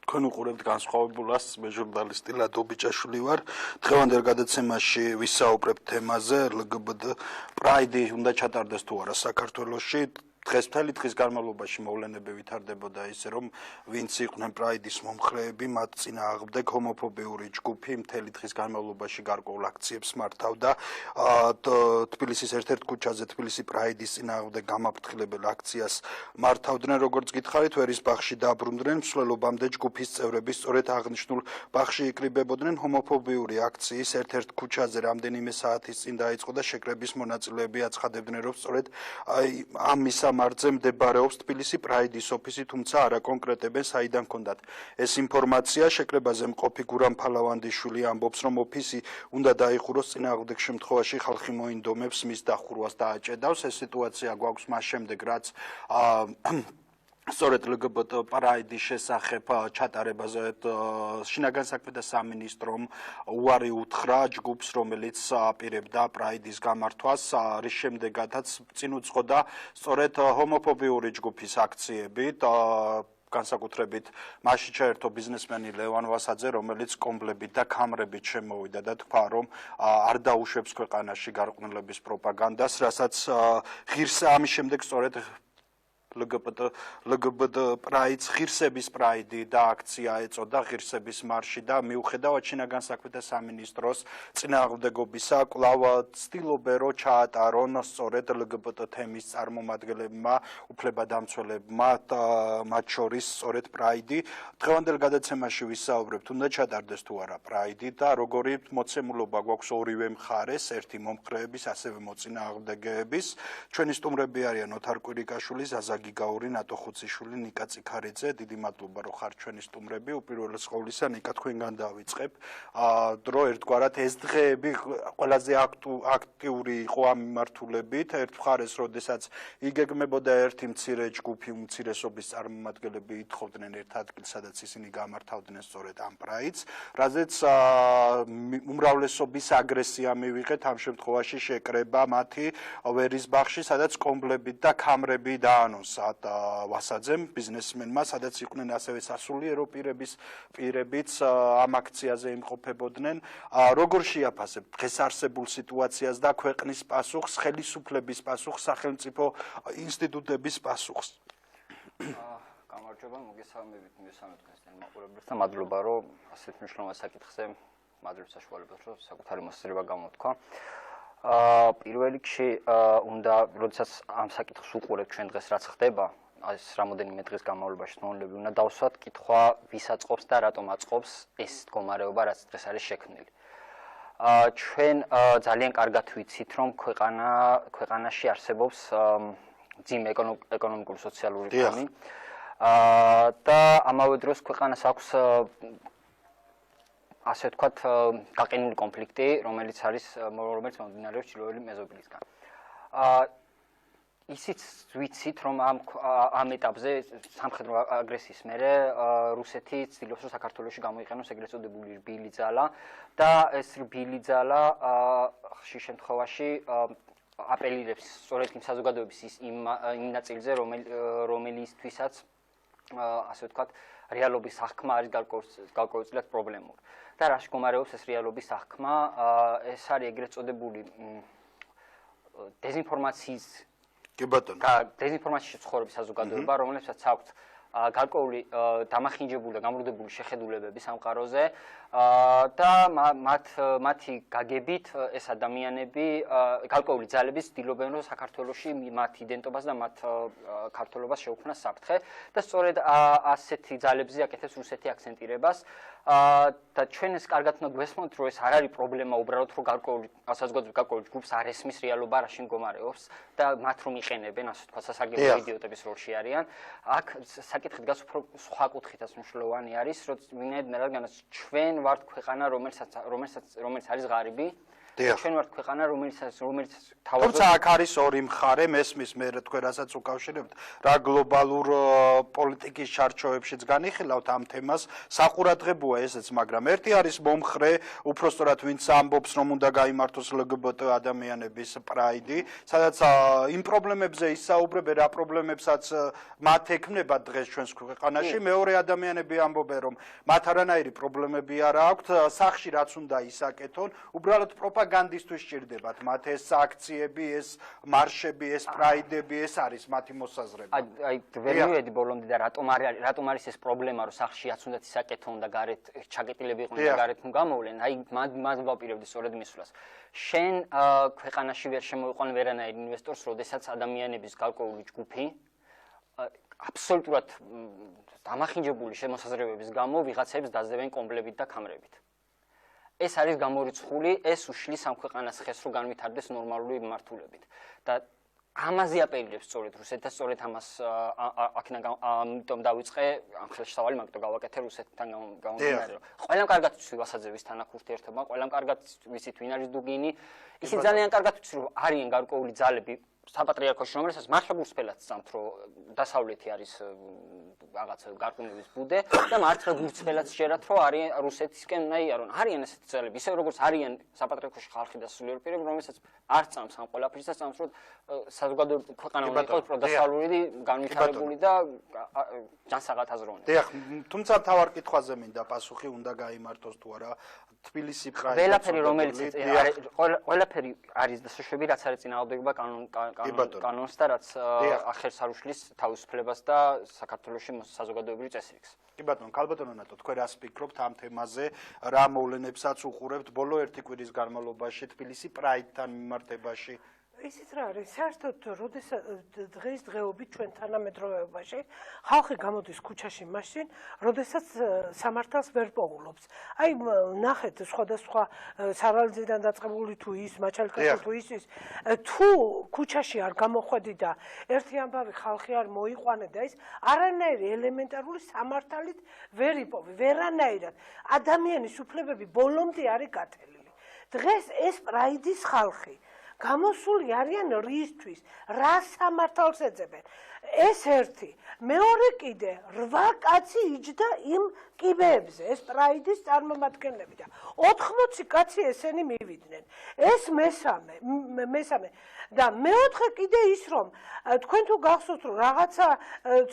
თქვენ უყურებთ განსხვავებულას, მე ჟურნალისტი ლადო ბიჭაშვილი ვარ. დღევანდელ გადაცემაში ვისაუბრებთ თემაზე ლგბტ პრაიდი უნდა ჩატარდეს თუ არა საქართველოში. დღეს მთელი დღის განმავლობაში მოვლენები ვითარდებოდა ისე რომ ვინც იყვნენ პრაიდის მომხრეები მათ წინააღმდეგ ჰომოფობიური ჯგუფი მთელი დღის განმავლობაში გარკვეულ აქციებს მართავდა თბილისის ერთ-ერთ ქუჩაზე თბილისი პრაიდის წინააღმდეგ გამაფრთხილებელ აქციას მართავდნენ როგორც გითხარით ვერისბახში დაბრუნდნენ მსვლელობამდე ჯგუფის წევრები სწორედ აღნიშნულ ბახში იკრიბებოდნენ ჰომოფობიური აქციის ერთ-ერთ ქუჩაზე რამდენიმე საათის წინ დაიწყო და შეკრების მონაწილეები აცხადებდნენ რომ სწორედ ამ მარზე მდებარეობს თბილისი პრაიდის ოფისი, თუმცა არა კონკრეტებენ საიდან ჰქონდათ ეს ინფორმაცია. შეკრებაზე მყოფი გურამ ფალავანდიშვილი ამბობს, რომ ოფისი უნდა დაიხუროს წინააღმდეგ შემთხვევაში ხალხი მოინდომებს მის დახურვას და აჭედავს. ეს სიტუაცია გვაქვს მას შემდეგ, რაც სწორედ ლგბტ პრაიდის შესახებ ჩატარებაზე შინაგან საქმეთა სამინისტრომ უარი უთხრა ჯგუფს, რომელიც აპირებდა პრაიდის გამართვას, რის შემდეგაც წინ უძღოდა სწორედ ჰომოფობიური ჯგუფის აქციებით განსაკუთრებით მასში ჩაერთო ბიზნესმენი ლევან ვასაძე, რომელიც კომბლებით და ქამრებით შემოვიდა და თქვა, რომ არ დაუშვებს ქვეყანაში გარყვნილების პროპაგანდას, რასაც ღირსა ამის შემდეგ სწორედ ლგბტ პრაიდს ღირსების პრაიდი და აქცია ეწოდა ღირსების მარში და მიუხედავად შინაგან საქმეთა სამინისტროს წინააღმდეგობისა კვლავ ცდილობენ რომ ჩაატარონ სწორედ ლგბტ თემის წარმომადგენლებმა უფლებადამცველებმა მათ შორის სწორედ პრაიდი დღევანდელ გადაცემაში ვისაუბრებთ უნდა ჩატარდეს თუ არა პრაიდი და როგორი მოცემულობა გვაქვს ორივე მხარეს ერთი მომხრეების ასევე მოწინააღმდეგეების ჩვენი სტუმრები არიან ოთარ კვირიკაშვილი გიგაური ნატო ხუციშვილი ნიკა წიქარიძე დიდი მადლობა რომ ხართ ჩვენი სტუმრები უპირველეს ყოვლისა ნიკა თქვენგან დავიწყებ დრო ერთგვარად ეს დღეები ყველაზე აქტიური იყო ამ მიმართულებით ერთ მხარეს როდესაც იგეგმებოდა ერთი მცირე ჯგუფი უმცირესობის წარმომადგენლები ითხოვდნენ ერთ ადგილს სადაც ისინი გამართავდნენ სწორედ ამ პრაიდს რაზეც უმრავლესობის აგრესია მივიღეთ ამ შემთხვევაში შეკრება მათი ვერისბახში სადაც კომბლებით და ქამრები დაანონსა ვასაძემ ბიზნესმენმა სადაც იყვნენ ასევე სასულიერო პირებიც ამ აქციაზე იმყოფებოდნენ როგორ შეაფასებთ დღეს არსებულ სიტუაციას და ქვეყნის პასუხს ხელისუფლების პასუხს სახელმწიფო ინსტიტუტების პასუხს გამარჯობა მოგესალმებით მესამე თქვენს მაყურებელს და მადლობა რომ ასეთ მნიშვნელოვან საკითხზე მადლობს საშუალებას რომ საკუთარი მოსწრება გამოთქვა პირველ რიგში უნდა როდესაც ამ საკითხს უყურებთ ჩვენ დღეს რაც ხდება ეს რამოდენიმე დღის განმავლობაში თმოვნლები უნდა დავსვათ კითხვა ვის აწყობს და რატომ აწყობს ეს მდგომარეობა რაც დღეს არის შექმნილი ჩვენ ძალიან კარგად ვიცით რომ ქვეყანაში არსებობს ძიმე ეკონომიკური სოციალური ფონი და ამავე დროს ქვეყანას აქვს ასე ვთქვათ გაყინული კონფლიქტი რომელიც მომდინარეობს ჩრდილოელი მეზობლისგან ისიც ვიცით რომ ამ ეტაპზე სამხედრო აგრესიის მერე რუსეთი ცდილობს რომ საქართველოში გამოიყენოს ეგრეთ წოდებული რბილი ძალა და ეს რბილი ძალა ხშირ შემთხვევაში აპელირებს სწორედ იმ საზოგადოების იმ ნაწილზე რომელისთვისაც ასე ვთქვათ რეალობის აღქმა არის გარკვეულწილად პრობლემური და რაში მდგომარეობს ეს რეალობის აღქმა ეს არის ეგრეთ წოდებული დეზინფორმაციის დეზინფორმაციაში ცხოვრების საზოგადოება რომელსაც აქვს გარკვეული დამახინჯებული და გამრუდებული შეხედულებები სამყაროზე და მათი გაგებით ეს ადამიანები გარკვეული ძალები ცდილობენ რომ საქართველოში მათ იდენტობას და მათ ქართველობას შეუქმნას საფრთხე და სწორედ ასეთი ძალებზე აკეთებს რუსეთი აქცენტირებას და ჩვენ ეს კარგად უნდა გვესმოთ რომ ეს არ არის პრობლემა უბრალოდ რომ გარკვეული ჯგუფს არ ესმის რეალობა რაში მდგომარეობს და მათ რომ იყენებენ ასე ვთქვათ სასარგებლო იდიოტების როლში არიან აქ საკითხი დგას უფრო სხვა კუთხითაც მნიშვნელოვანი არის რადგანაც ჩვენ ვართ ქვეყანა რომელიც არის ღარიბი ჩვენ ვართ ქვეყანა, რომელიც თუმცა აქ არის ორი მხარე, მესმის მე თქვენ რასაც უკავშირებთ, რა გლობალურ პოლიტიკის ჩარჩოებშიც განიხილავთ ამ თემას, საყურადღებოა ესეც, მაგრამ ერთი არის მომხრე, უпростоრად ვინც ამბობს, რომ უნდა გაიმართოს ლგბტ ადამიანების პრაიდი, სადაც იმ პრობლემებზე ისაუბრებენ, რა პრობლემებსაც მათ ექმნება დღეს ჩვენს ქვეყანაში, მეორე ადამიანები ამბობენ, რომ მათ არანაირი პრობლემები არ აქვთ, სახში რაც უნდა ისაკეთონ, უბრალოდ პროპაგანდისტვის სჭირდებათ მათ ეს აქციები, ეს მარშები, ეს პრაიდები, ეს არის მათი მოსაზრება. აი ვერ მივედი ბოლომდე და რატომ არის ეს პრობლემა, რომ სახშიაც უნდა ისაკეთონ და გარეთ ჩაკეტილები იყვნენ და გარეთ მოვლენ. აი მას ვაპირებდი სწორედ მისვლას. შენ ქვეყანაში ვერ შემოიყვან ვერანაირ ინვესტორს, როდესაც ადამიანების გარკვეული ჯგუფი აბსოლუტურად დამახინჯებული შემოსაზრებების გამო ვიღაცებს დაძებენ კომბლებით და კამრებით. ეს არის გამორიცხული, ეს უშლის ამ ქვეყანას ხეს, რომ განვითარდეს ნორმალური მიმართულებით. და ამაზე აპელირებს სწორედ რუსეთი და სწორედ ამას ამიტომ დავიწყე ამ ხელშესავალი, მაგიტომ გავაკეთე რუსეთთან გამომდინარე. ყველამ კარგად ვიცი ვასაძევის თანახ ურთიერთობა, ყველამ კარგად ვიცით ვინ არის დუგინი. ისინი ძალიან კარგად ვიცით, რომ არიან გარკვეული ძალები საპატრიარქოში, რომელსაც მართლა გულწრფელად სწამთ, რომ დასავლეთი არის რაღაც გარყვნების ბუდე და მართლა გულწრფელად შეერათ, რომ არიან რუსეთისკენ არიან ესეთი ძალები, ისე როგორც არიან საპატრიარქოში ხალხი და სულიერ პირები, რომელსაც არ სწამს ამ ყველაფერს და სწამს, რომ საზოგადოებრივი ქვეყანა უნდა იყოს პროდასავლური, განვითარებული და ჯანსაღად აზროვნე. დიახ, თუმცა თავარ კითხვაზე მინდა პასუხი, უნდა გაიმართოს თუ არა თბილისი პრაიდი. ყველაფერი რომელიც ყველაფერი არის დასაშვები, რაც არის წინააღმდეგობა კანონს და რაც ახერს არ უშლის თავისუფლებას და საქართველოში საზოგადოებრივ წესრიგს. კი ბატონო, ქალბატონო ნატო, თქვენ რას ფიქრობთ ამ თემაზე, რა მოვლენებსაც უყურებთ ბოლო ერთი კვირის განმავლობაში თბილისი პრაიდთან მიმართებაში? ისიც რა არის, საერთოდ როდესაც დღესდღეობით ჩვენ თანამედროვეობაში ხალხი გამოდის ქუჩაში მაშინ, როდესაც სამართალს ვერ პოულობს. აი ნახეთ სხვადასხვა სარალძიდან დაწყებული თუ ის მაჩალკაში თუ ის თუ ქუჩაში არ გამოხვედი და ერთი ამბავი ხალხი არ მოიყვანე და ის არანაირი ელემენტარული სამართალით ვერ იპოვი, ვერანაირად ადამიანის უფლებები ბოლომდე არის გათელილი. დღეს ეს პრაიდის ხალხი გამოსული არიან რისთვის, რა სამართალს ეძებენ. ეს ერთი, მეორე კიდე 8 კაცი იჯდა იმ კიბეებზე, ეს პრაიდის წარმომადგენლები და 80 კაცი ესენი მივიდნენ. ეს მესამე და მეოთხე კიდე ის რომ თქვენ თუ გახსოვთ რომ რაღაცა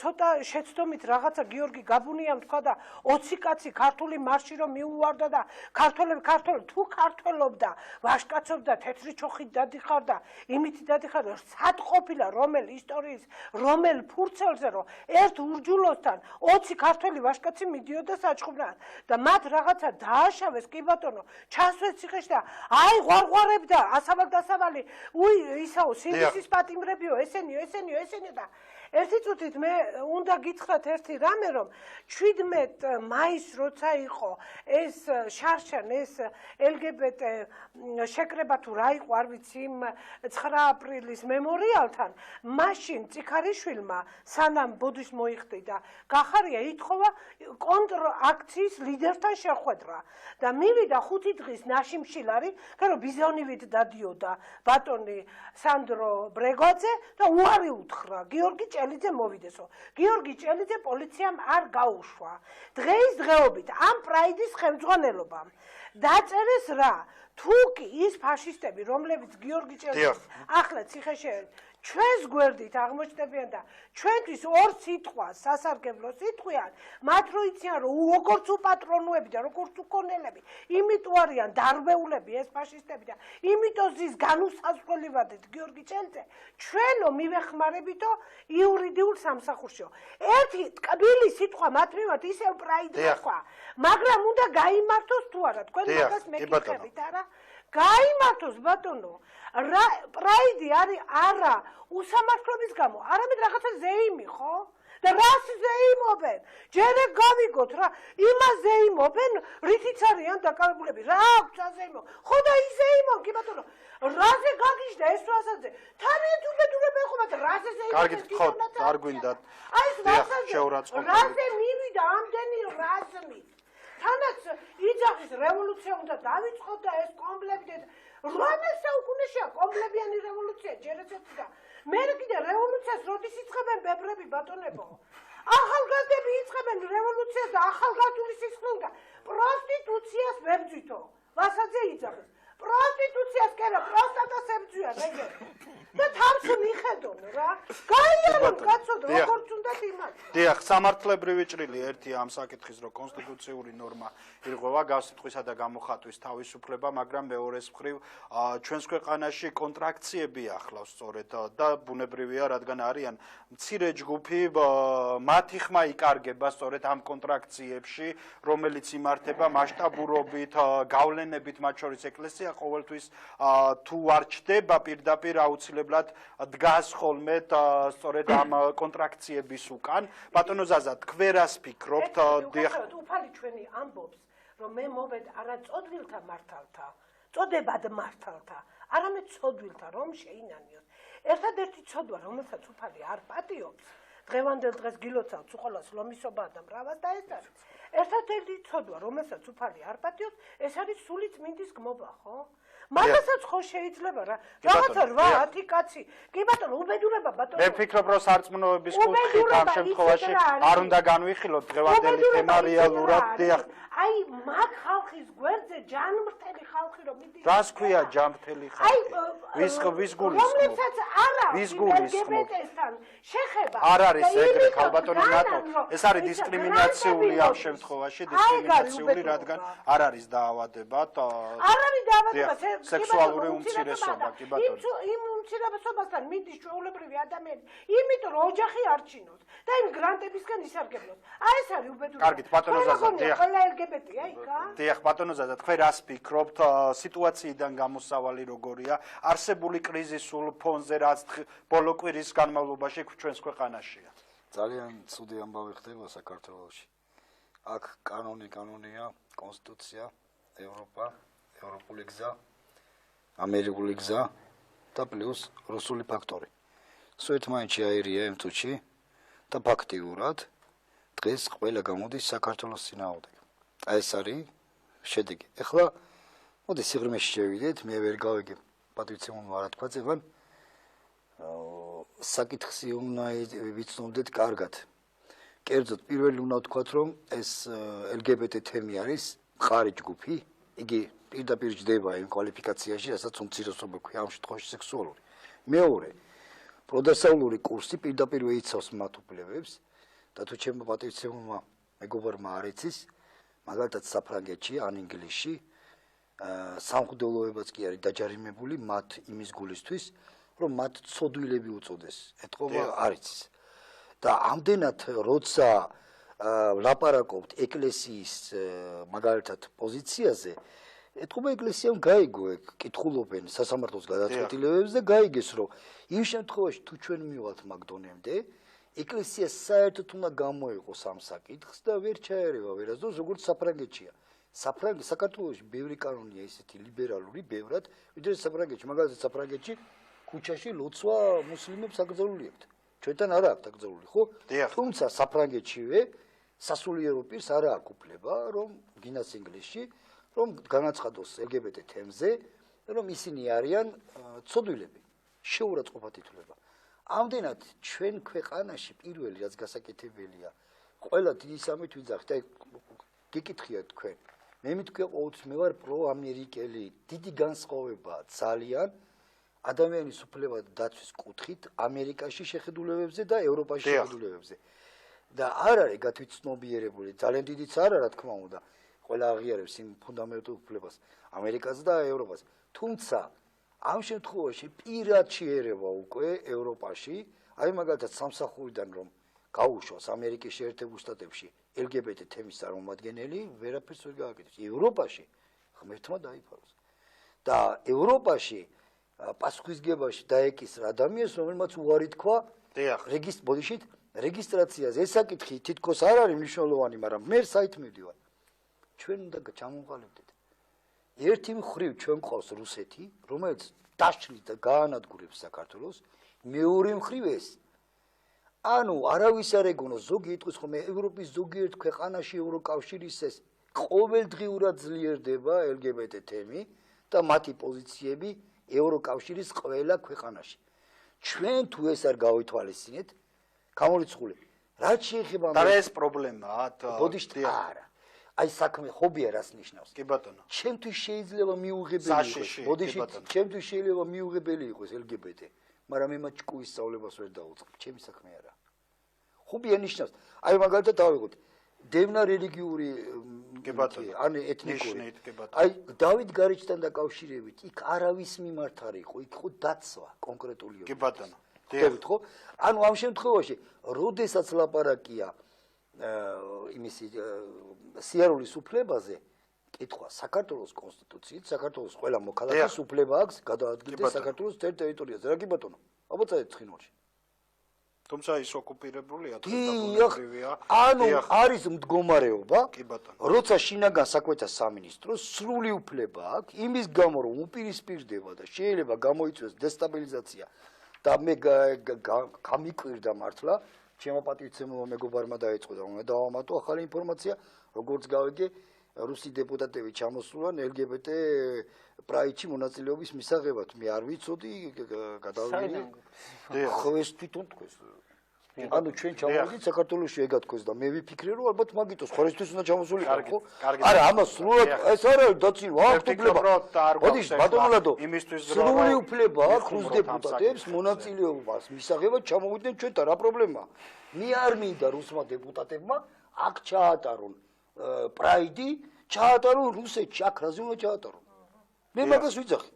ცოტა შეცდომით რაღაცა გიორგი გაბუნიამ თქვა და 20 კაცი ქართული მარში რომ მიუვარდა და ქართველები თუ ქართველობდა ვაშკაცობდა თეთრი ჩოხით დადიხარ და იმით დადიხარ და სად ყოფილა რომელ ისტორიის რომელ ფურცელზე რომ ერთ ურჯულოსთან 20 ქართველი ვაშკაცი მიდიოდა საჩხუბნად და მათ რაღაცა დააშავეს კი ბატონო ჩასვეს ციხეში და აი ღვარღვარებდა ასავალ-დასავალი ისაო სიმბისის პატიმრებიო ესენიო და ერთი წუთით მე უნდა გითხრათ ერთი რამე რომ 17 მაისს როცა იყო ეს შარშან ეს ლგბტ შეკრება თუ რა იყო არ ვიცი იმ 9 აპრილის მემორიალთან მაშინ წიქარიშვილმა სანამ ბოდიშს მოიხდი და გახარია ითხოვა კონტრაქციის ლიდერთან შეხვედრა და მივიდა 5 დღის ნაშიმშილარი რომ ბიზონივით დადიოდა ბატონი სანდრო ბრეგოძე და უარი უთხრა გიორგი ჭელიძე მოვიდესო. გიორგი ჭელიძე პოლიციამ არ გაუშვა. დღეისდღეობით ამ პრაიდის ხელმძღვანელობამ დაწერეს რა? თუ კი ის ფაშისტები, რომლებიც გიორგი ჭელიძეს ახლა ციხეში ჩვენს გვერდით აღმოჩნდებიან და ჩვენთვის ორ სიტყვას სასარგებლო სიტყვიან, მათ რო იციან რომ როგორც უპატრონოები და როგორც უკონელები, იმიტომ არიან დარბეულები ეს ფაშისტები და იმიტომ ზის განუსაზღვრელივადით გიორგი ჭელიძე, ჩვენო მივეხმარებითო იურიდიულ სამსახურშო. ერთი ტკბილი სიტყვა მათ მიმართ ისევ პრაიდი თქვა, მაგრამ უნდა გაიმართოს თუ არა, თქვენ მაგას მეკითხებით არა? გაიმართოს ბატონო. პრაიდი არის არა უსამართლობის გამო, არამედ რაღაცა ზეიმი, ხო? და რას ზეიმობენ? ჯერ გავიგოთ რა, იმას ზეიმობენ, რითიც არიან დაკავებულები. რა აქვს ზეიმო? ხო და ის ზეიმო, კი ბატონო. რაზე გაგიჟდა ეს ვასაძე? თანეთ უბედურება ეხება და რაზე ზეიმო? კარგით, ხო, არ გვინდათ. აი ეს ვასაძე. შეურაცხყოფილი. რაზე მივიდა ამდენი რაზმით? თანაც იძახის რევოლუცია უნდა დავიწყოთ და ეს კომპლექტი 8 საუკუნეშია კომპლებიანი რევოლუცია ჯერ ესეთი და მე კიდე რევოლუციას როდის იწყებენ ბებრები ბატონებო ახალგაზრდები იწყებენ რევოლუციას და ახალგაზრდული სისხლი და პროსტიტუციას ვებძვითო ვასაძე იძახეს პროსტიტუციას კერა პროსტატას ებძვიან ეგ და თავს მიხედონ რა გაიარონ კაცო როგორც უნდა იმათ დიახ სამართლებრივი ჭრილი ერთი ამ საკითხის რომ კონსტიტუციური ნორმა ირღვევა გასიტყვისა და გამოხატვის თავისუფლება მაგრამ მეორეს მხრივ ჩვენს ქვეყანაში კონტრაქციები ახლავს სწორედ და ბუნებრივია რადგან არიან მცირე ჯგუფი მათი ხმა იკარგება სწორედ ამ კონტრაქციებში რომელიც იმართება მასშტაბურობით გავლენებით მათ შორის ეკლესია ყოველთვის თუ არ ჩდება პირდაპირ აუცილებლად დგას ხოლმე სწორედ ამ კონტრაქციების უკან ბატონო ზაზა თქვენ რას ფიქრობთ უფალი ჩვენი ამბობს რომ მე მოვედ არა წოდვილთა მართალთა წოდებად მართალთა არამედ წოდვილთა რომ შეინანიოს ერთადერთი ცოდვა რომელსაც უფალი არ პატიობს დღევანდელ დღეს გილოცავთ უყოლას ლომისობა და მრავალს და ეს არის ერთადერთი ცოდვა რომელსაც უფალი არ პატიობს ეს არის სული წმინდის გმობა ხო მაგასაც ხო შეიძლება რა რაღაცა 8-10 კაცი კი ბატონო უბედურება ბატონო მე ვფიქრობ რომ სარწმუნოების კუთხით ამ შემთხვევაში არ უნდა განვიხილოთ დღევანდელი თემა რეალურად დიახ აი მაგ ხალხის გვერდზე ჯანმრთელი ხალხი რომ მიდის რას ქვია ჯანმრთელი ხალხი ვის გულისხმობ რომლებსაც არა ვის გულისხმობ ლგბტ-სთან შეხება არ არის ეგრე ხალბატონო ნატო ეს არის დისკრიმინაციული ამ შემთხვევაში დისკრიმინაციული რადგან არ არის დაავადება არ არის დაავადება სექსუალური უმცირესობა კი ბატონო იმ უმცირესობასთან მიდის ჩვეულებრივი ადამიანი იმიტომ რომ ოჯახი არ ჩინოს და იმ გრანტებისგან ისარგებლოს აი ეს არის უბედურება კარგით ბატონო ზაზა დიახ ყველა ლგბტ აი კა დიახ ბატონო ზაზა თქვენ რას ფიქრობთ სიტუაციიდან გამოსავალი როგორია არსებული კრიზისულ ფონზე რაც ბოლო კვირის განმავლობაში ჩვენს ქვეყანაშია ძალიან ცუდი ამბავი ხდება საქართველოში აქ კანონია კონსტიტუცია ევროპა ევროპული გზა ამერიკული გზა და პლუს რუსული ფაქტორი. სულ ერთმანეთში აირია იმ თუჩი და ფაქტიურად დღეს ყველა გამოდის საქართველოს წინააღმდეგ. აი ეს არის შედეგი. ეხლა მოდი სიღრმეში შევიდეთ, მე ვერ გავიგებ პატრიციონმა რა თქვა ზევან საკითხი უნდა ვიცნობდეთ კარგად. კერძოდ პირველი უნდა ვთქვათ რომ ეს ლგბტ თემი არის მყარი ჯგუფი, იგი პირდაპირ ჯდება იმ კვალიფიკაციაში, რასაც უმცირესობა ქვია ამ შემთხვევაში სექსუალური. მეორე, პროდასავლური კურსი პირდაპირ ეიცავს მათ უფლებებს და თუ ჩემო პატრიციონმა მეგობარმა არ იცის, მაგალითად საფრანგეთში ან ინგლისში სამღვდელოებაც კი არის დაჯარიმებული მათ იმის გულისთვის, რომ მათ ცოდვილები უწოდეს. ეთყობა არ იცის. და ამდენად როცა ლაპარაკობთ ეკლესიის მაგალითად პოზიციაზე ეთყობა ეკლესიამ გაიგო ეგ კითხულობენ სასამართლოს გადაწყვეტილებებს და გაიგეს რომ იმ შემთხვევაში თუ ჩვენ მივალთ მაგ დონემდე ეკლესია საერთოდ უნდა გამოიყოს ამ საკითხს და ვერ ჩაერევა ვერასდროს როგორც საფრანგეთშია საქართველოში ბევრი კანონია ისეთი ლიბერალური ბევრად ვიდრე საფრანგეთში მაგალითად საფრანგეთში ქუჩაში ლოცვა მუსლიმებს აკრძალული აქვთ ჩვენთან არა აქვთ აკრძალული ხო თუმცა საფრანგეთშივე სასულიერო პირს არ აქვს უფლება რომ გინას ინგლისში რომ განაცხადოს ლგბტ თემზე რომ ისინი არიან ცოდვილები შეურაცხყოფა თითულება ამდენად ჩვენ ქვეყანაში პირველი რაც გასაკეთებელია ყველა დიდი სამით ვიძახით აი გიკითხიათ თქვენ მე მითქვია ყოველთვის მე ვარ პროამერიკელი დიდი განსხვავება ძალიან ადამიანის უფლება დაცვის კუთხით ამერიკაში შეხედულებებზე და ევროპაში შეხედულებებზე და არ არის გათვითცნობიერებული ძალიან დიდიც არა რა თქმა უნდა ყველა აღიარებს იმ ფუნდამენტურ უფლებას ამერიკას და ევროპას თუმცა ამ შემთხვევაში პირად შეერევა უკვე ევროპაში აი მაგალითად სამსახურიდან რომ გაუშვას ამერიკის შეერთებულ შტატებში ლგბტ თემის წარმომადგენელი ვერაფერს ვერ გააკეთებს ევროპაში ღმერთმა დაიფაროს და ევროპაში პასუხისგებაში დაეკისრა ადამიანს რომელმაც უარი თქვა რეგისტრაციაზე ეს საკითხი თითქოს არ არის მნიშვნელოვანი მაგრამ მე საით მივდივარ ჩვენ უნდა ჩამოვყალიბდეთ ერთი მხრივ ჩვენ ყავს რუსეთი რომელიც დაშლით და გაანადგურებს საქართველოს მეორე მხრივ ეს ანუ არავის არ ეგონოს ზოგი იტყვის ხოლმე ევროპის ზოგიერთ ქვეყანაში ევროკავშირის ეს ყოველდღიურად ძლიერდება ლგბტ თემი და მათი პოზიციები ევროკავშირის ყველა ქვეყანაში. ჩვენ თუ ეს არ გავითვალისწინეთ, გამორიცხული, რაც შეეხება და ეს პრობლემაა. ბოდიშტი არა. აი საქმე ხობია რას ნიშნავს? კი ბატონო. ჩემთვის შეიძლება მიუღებელი იყოს. ბოდიში ჩემთვის შეიძლება მიუღებელი იყოს ლგბტ, მაგრამ მე მათ ჭკუის სწავლებას ვერ დაუწყებ. ჩემი საქმე არა. ხობია ნიშნავს. აი მაგალითად დავიღოთ დევნა რელიგიური ან ეთნიკური. აი დავით გარეჯთან დაკავშირებით იქ არავის მიმართ არ იყო, იქ ხო დაცვა კონკრეტული. კი ბატონო. დევით ხო? ანუ ამ შემთხვევაში, როდესაც ლაპარაკია იმისი სიარულის უფლებაზე, კითხვა საქართველოს კონსტიტუციით, საქართველოს ყველა მოქალაქეს უფლება აქვს გადაადგილდეს საქართველოს ტერიტორიაზე. რა კი ბატონო? აბა ცხინვალში. თუმცა ის ოკუპირებულია, ანუ არის მდგომარეობა, კი ბატონო. როცა შინაგან საქმეთა სამინისტროს სრული უფლება აქვს, იმის გამო რომ უპირისპირდება და შეიძლება გამოიწვიოს დესტაბილიზაცია და მე გამიკვირდა მართლა, ჩემო პატივცემულმა მეგობარმა დაიწყო და უნდა დავამატო ახალი ინფორმაცია, როგორც გავიგე, რუსი დეპუტატები ჩამოსულან ლგბტ პრაიდში მონაწილეობის მისაღებად. მე არ ვიცოდი, გადავიდი. ხვეს თვითონ თქვეს. ანუ ჩვენ ჩამოვიდით საქართველოში ეგა თქვეს და მე ვიფიქრე რომ ალბათ მაგიტოს ხორისთვის უნდა ჩამოსულიყო, ხო? არა, ამას სრულად ეს არა დაცილო, აქვს უფლება. მოდი ბატონო, სრული უფლება აქვს რუს დეპუტატებს მონაწილეობას მისაღებად ჩამოვიდნენ ჩვენთან, რა პრობლემაა? მე არ მინდა რუსმა დეპუტატებმა აქ ჩაატარონ პრაიდი, ჩაატარონ რუსეთში, აქ რაზე უნდა ჩაატარონ? მე მაგას ვიძახი.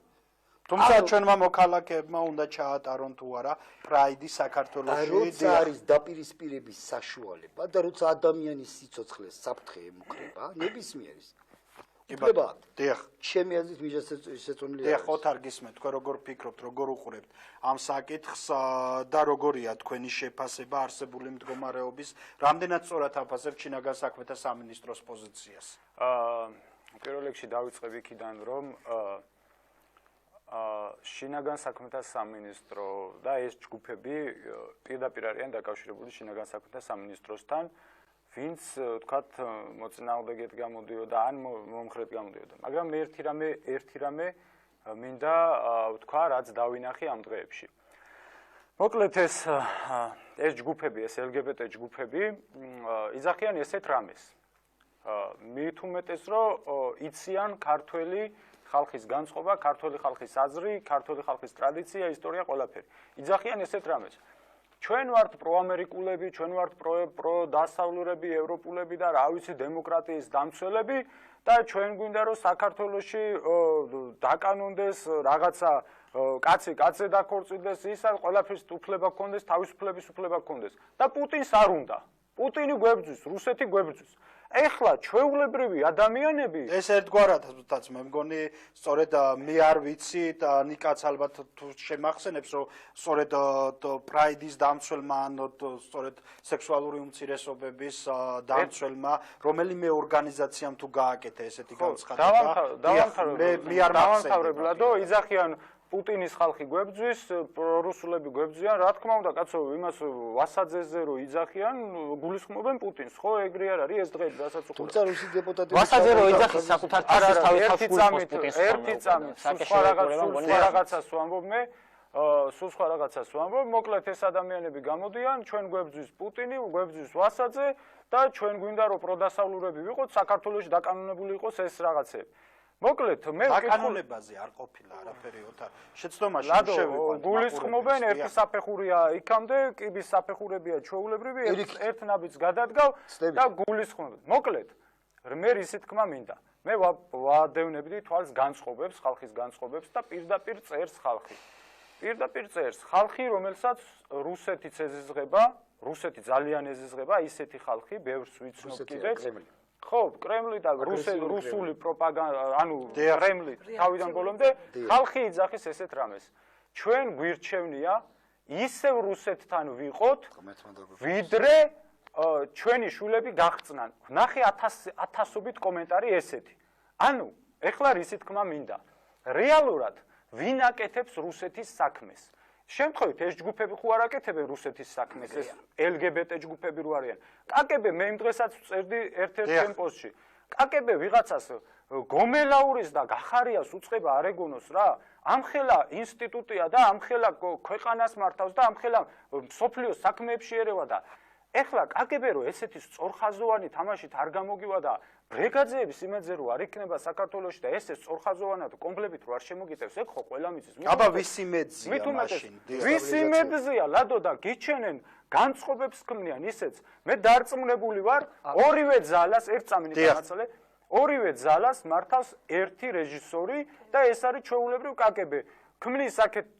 თუმცა ჩვენმა მოქალაქეებმა უნდა ჩაატარონ თუ არა პრაიდი საქართველოში. როცა არის დაპირისპირების საშუალება და როცა ადამიანის სიცოცხლეს საფრთხე ემუქრება, ნებისმიერის. უფლება. დიახ. ჩემი აზრით მიზეზწონილი არის. დიახ, ოთარ გისმენთ, თქვენ როგორ ფიქრობთ, როგორ უყურებთ ამ საკითხს და როგორია თქვენი შეფასება არსებული მდგომარეობის, რამდენად სწორად აფასებთ შინაგან საქმეთა სამინისტროს პოზიციას? პირველ რიგში დავიწყებ იქიდან, რომ შინაგან საქმეთა სამინისტრო და ეს ჯგუფები პირდაპირ არიან დაკავშირებული შინაგან საქმეთა სამინისტროსთან, ვინც თქვათ მოწინააღმდეგედ გამოდიოდა ან მომხრედ გამოდიოდა. მაგრამ მე ერთი რამე მინდა ვთქვა, რაც დავინახე ამ დღეებში. მოკლედ ეს ჯგუფები, ეს ლგბტ ჯგუფები იძახიან ესეთ რამეს. მით უმეტეს, რომ იციან ქართველი ხალხის განწყობა, ქართველი ხალხის აზრი, ქართველი ხალხის ტრადიცია, ისტორია, ყველაფერი. იძახიან ესეთ რამეს. ჩვენ ვართ პროამერიკულები, ჩვენ ვართ პროდასავლურები, ევროპულები და რა ვიცი დემოკრატიის დამცველები და ჩვენ გვინდა რომ საქართველოში დაკანონდეს რაღაცა კაცი კაცზე დაქორწინდეს, ისა ყველაფრის უფლება გქონდეს, თავისუფლების უფლება გქონდეს და პუტინს არ უნდა. პუტინი გვებძვის, რუსეთი გვებძვის. ეხლა ჩვეულებრივი ადამიანები ეს ერთგვარადაც მე მგონი სწორედ მე არ ვიცი და ნიკაც ალბათ თუ შემახსენებს რომ სწორედ პრაიდის დამცველმა ან სწორედ სექსუალური უმცირესობების დამცველმა რომელიმე ორგანიზაციამ თუ გააკეთა ესეთი განცხადება მე არ დავამთავრებლადო იძახიან პუტინის ხალხი გვებძვის, რუსულები გვებძვიან, რა თქმა უნდა, კაცო, იმას ვასაძეზე რო იძახიან, გულისხმობენ პუტინს, ხო, ეგრე არ არის ეს დღეები, რასაც უყურებ. თუმცა რუსი დეპუტატები ვასაძე რო იძახის საკუთარ თავს ერთი წამით, სულ სხვა რაღაცას ვამბობ, მოკლედ ეს ადამიანები გამოდიან, ჩვენ გვებძვის პუტინი, გვებძვის ვასაძე და ჩვენ გვინდა რომ პროდასავლურები ვიყოთ, საქართველოში დაკანონებული იყოს ეს რაღაცები. მოკლედ მე დაკანონებაზე არ ყოფილა არაფერი ოთარ შეცდომაში შევიყვანთ გულისხმობენ ერთი საფეხურია იქამდე კიბის საფეხურებია ჩვეულებრივი ერთ ნაბიჯს გადადგავ და გულისხმობენ მოკლედ მე რისი თქმა მინდა მე ვადევნებდი თვალს განწყობებს ხალხის განწყობებს და პირდაპირ წერს ხალხი რომელსაც რუსეთიც ეზიზღება რუსეთი ძალიან ეზიზღება ისეთი ხალხი ბევრს ვიცნობ კიდეც ხო, კრემლი და რუსული პროპაგანდა, ანუ კრემლი თავიდან ბოლომდე ხალხი იძახის ესეთ რამეს. ჩვენ გვირჩევნია ისევ რუსეთთან ვიყოთ, ვიდრე ჩვენი შულები გაღწნან. ნახე ათასობით კომენტარი ესეთი. ანუ, ეხლა რისი თქმა მინდა. რეალურად ვინ აკეთებს რუსეთის საქმეს? შემთხვევით ეს ჯგუფები ხო არ აკეთებენ რუსეთის საქმეს, ეს ლგბტ ჯგუფები რო არიან. კაკები მე იმ დღესაც წერდი ერთ-ერთ ჩემ პოსტში. კაკებე ვიღაცას გომელაურის და გახარიას უწყება არ ეგონოს რა. ამხელა ინსტიტუტია და ამხელა ქვეყანას მართავს და ამხელა სოფლიოს საქმეებში ერევა და ეხლა კაკებე რო ესეთი სწორხაზოვანი თამაშით არ გამოგივა და ბრიგადების იმედზე რო არ იქნება საქართველოში და ესე სწორხაზოვანად კომპლექტით რო არ შემოგიტევს, ეგ ხო ყველა მიწის. აბა ვის იმედზია მაშინ? ვის იმედზია ლადო და გიჩენენ განწყობებს ქმნიან ისეც. მე დარწმუნებული ვარ, ორივე ძალას ერთ წამინი განაცალე, ორივე ძალას მართავს ერთი რეჟისორი და ეს არის ჩვეულებრივ კაკებე. ქმნის აქეთ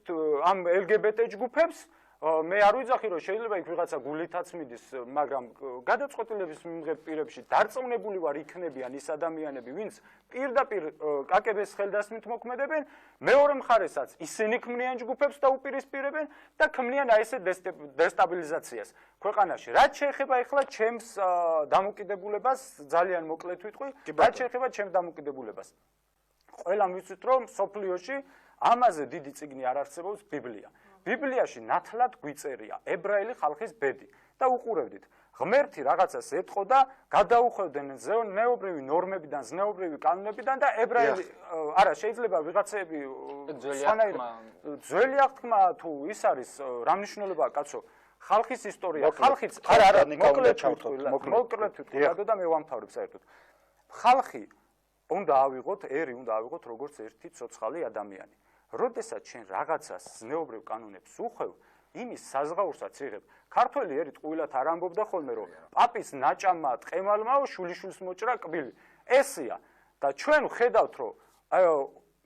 ამ ლგბტ ჯგუფებს მე არ ვიცახი რომ შეიძლება იქ ვიღაცა გულითაც მიდის, მაგრამ გადაწყვეტილების მიმღებ პირებში დარწმუნებული ვარ იქნებიან ის ადამიანები, ვინც პირდაპირ კაკების ხელდასმით მოქმედებენ, მეორე მხარესაც ისინი ქმნიან ჯგუფებს და უპირისპირებენ და ქმნიან აი ესე დესტაბილიზაციას ქვეყანაში. რაც შეეხება ეხლა ჩემს დამოკიდებულებას, ძალიან მოკლედ ვიტყვი, რაც შეეხება ჩემს დამოკიდებულებას. ყველამ ვიცით რომ სოფლიოში ამაზე დიდი წიგნი არ არსებობს ბიბლია. ბიბლიაში ნათლად გვიწერია ებრაელი ხალხის ბედი და უყურებდით. ღმერთი რაღაცას ეთყო და გადაუხვევდნენ ზნეობრივი ნორმებიდან, ზნეობრივი კანონებიდან და ებრაელი არა შეიძლება ვიღაცები ძველი აღთქმა თუ ის არის რა მნიშვნელობაა კაცო ხალხის ისტორია ხალხიც არა მოკლედ ვიტყვი და მე ვამთავრებ საერთოდ ხალხი უნდა ავიღოთ ერი უნდა ავიღოთ როგორც ერთი ცოცხალი ადამიანი. როდესაც შენ რაღაცას ზნეობრივ კანონებს უხვევ, იმის საზღაურსაც იღებ. ქართველი ერი ტყუილად არ ამბობდა ხოლმე, რომ პაპის ნაჭამმა ტყემალმაო შვილიშვილს მოჭრა კბილი. ესია და ჩვენ ვხედავთ, რომ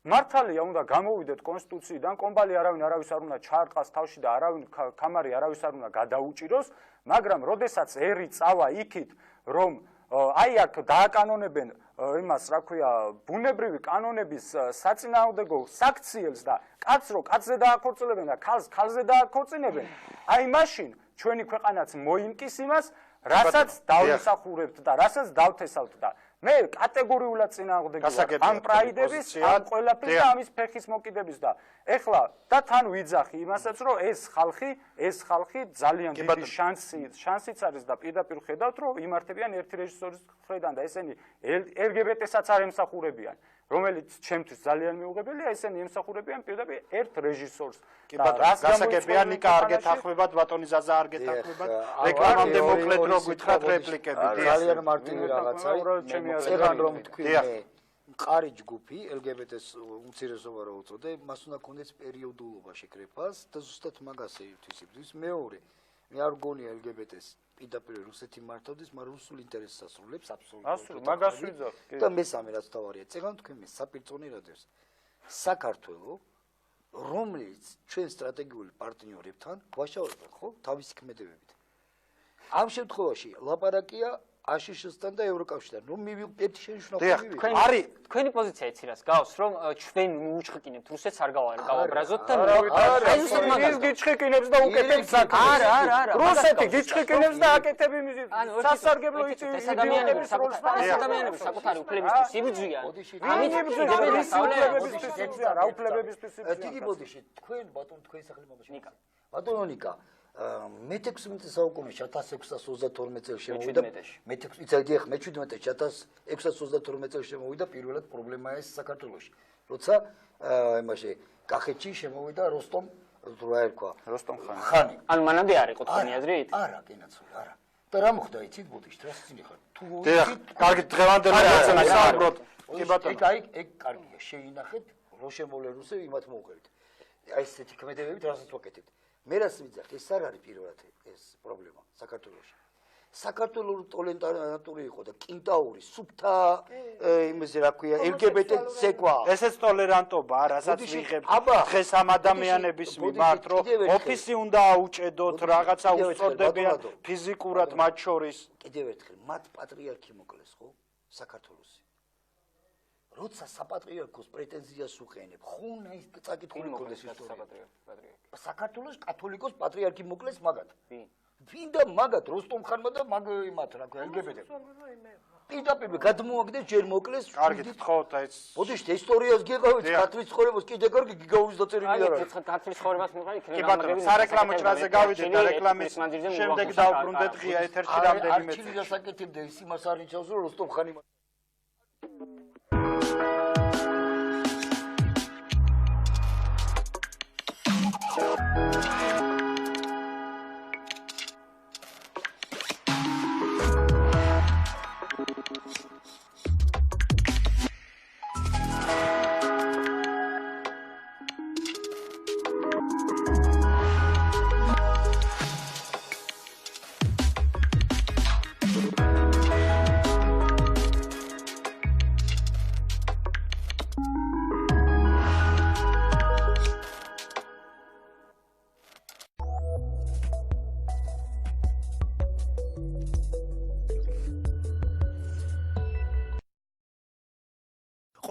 მართალია უნდა გამოვიდეთ კონსტიტუციიდან, კომბალი არავინ არავის არ უნდა ჩაარტყას თავში და არავინ ქამარი არავის არ უნდა გადაუჭიროს, მაგრამ როდესაც ერი წავა იქით, რომ აი აქ დააკანონებენ იმას, რა ქვია, ბუნებრივი კანონების საწინააღმდეგო საქციელს და კაცს რო კაცზე დააქორწინებენ და ქალს ქალზე დააქორწინებენ, აი მაშინ ჩვენი ქვეყანაც მოიმკის იმას, რასაც დავიმსახურებთ და რასაც დავთესავთ და მე კატეგორიულად წინააღმდეგი ვარ ამ პრაიდების, ამ ყველაფრის და ამის ფეხის მოკიდების და ეხლა და თან ვიძახი იმასაც, რომ ეს ხალხი ძალიან დიდი შანსიც არის და პირდაპირ ხედავთ, რომ იმართებიან ერთი რეჟისორის მხრიდან და ესენი ლგბტ-საც არ ემსახურებიან, რომელიც ჩემთვის ძალიან მიუღებელია, ესენი ემსახურებიან პირდაპირ ერთ რეჟისორს. გასაგებია ნიკა არ გეთანხმებათ, ბატონი ზაზა არ გეთანხმებათ. რეკლამამდე მოკლედ რო გითხრათ რეპლიკები. ძალიან მარტივი რაღაცაა. წეგან რომ თქვი მე მყარი ჯგუფი ლგბტ-ს უმცირესობა რო უწოდე, მას უნდა ქონდეს პერიოდულობა შეკრებას და ზუსტად მაგას ეთვისებდეს. მეორე, მე არ გონია ლგბტ-ს პირდაპირ რუსეთი მართავდეს, მაგრამ რუსულ ინტერესს ასრულებს აბსოლუტურად. მაგას ვიძახ. და მესამე რაც თავარია, წეგან თქვი მე საპირწონიერადებს საქართველოს რომელიც ჩვენ სტრატეგიული პარტნიორებთან გვაშავებენ, ხო, თავისი ქმედებებით. ამ შემთხვევაში ლაპარაკია აშშ-თან და ევროკავშირთან. რომ მივიღეთ შენიშნული არის თქვენი პოზიცია იცი რას გავს, რომ ჩვენ უჩხიკინებთ რუსეთს არ გავაბრაზოთ და ის გიჩხიკინებს და უკეთებს საქმეს. არა. რუსეთი გიჩხიკინებს და აკეთებს სასარგებლო ადამიანების ადამიანების საკუთარი უფლებისთვის იბრძვიან. ამით რა უფლებებისთვის დიდი ბოდიში თქვენ ბატონ თქვენ სახლი მომაშ ნიკა ბატონო ნიკა მე-16 საუკუნეში 1632 წელს შემოვიდა მე-17 1632 წელს შემოვიდა პირველად პრობლემა ეს საქართველოში როცა იმაში კახეთში შემოვიდა როსტომ რა ერქვა როსტომ ხანი ანუ მანამდე არ იყო თქვენი აზრით არა კენაცული არა და რა მოხდა იცით ბოდიში რა სცინი ხარ თუ კარგი დღევანდელი რაღაცა საუბრობ კი ბატონო ეგ კარგია შეინახეთ რო შემოვლე რუსები იმათ მოუყევით აი ესეთი ქმედებებით რასაც ვაკეთებთ მე რას ვიძახთ ეს არ არის პირველად ეს პრობლემა საქართველოში საქართველოს ტოლერანტული იყო და კინტაური სუფთა იმაზე რა ქვია ლგბტ ცეკვა ესეც ტოლერანტობა რასაც ვიღებთ დღეს ამ ადამიანების მიმართ რომ ოფისი უნდა აუჭედოთ რაღაცა უსწორდებიან ფიზიკურად მათ შორის კიდევ ერთხელ მათ პატრიარქი მოკლეს ხო საქართველოსი როცა საპატრიარქოს პრეტენზიას უყენებ ხო უნდა ის წაკითხული ქონდეს ისტორია საქართველოს კათოლიკოს პატრიარქი მოკლეს მაგათ ვინდა მაგათ როსტომ ხანმა და მაგ იმათ რა ქვია ლგბტ პირდაპირ გადმოაგდეს ჯერ მოკლეს კარგით თხოვთ აი ბოდიშ ისტორიას გიყავით ქართლის ცხოვრებას კიდე კარგი გიგაუვის დაწერილი არ არის ქართლის ცხოვრებას მიყავი კი ბატონო სარეკლამო ჭრაზე გავიდეთ და რეკლამის შემდეგ დავბრუნდეთ ღია ეთერში რამდენიმე არჩილი დასაკეთებდა ის იმას არ ნიშნავს რომ როსტომ ხანი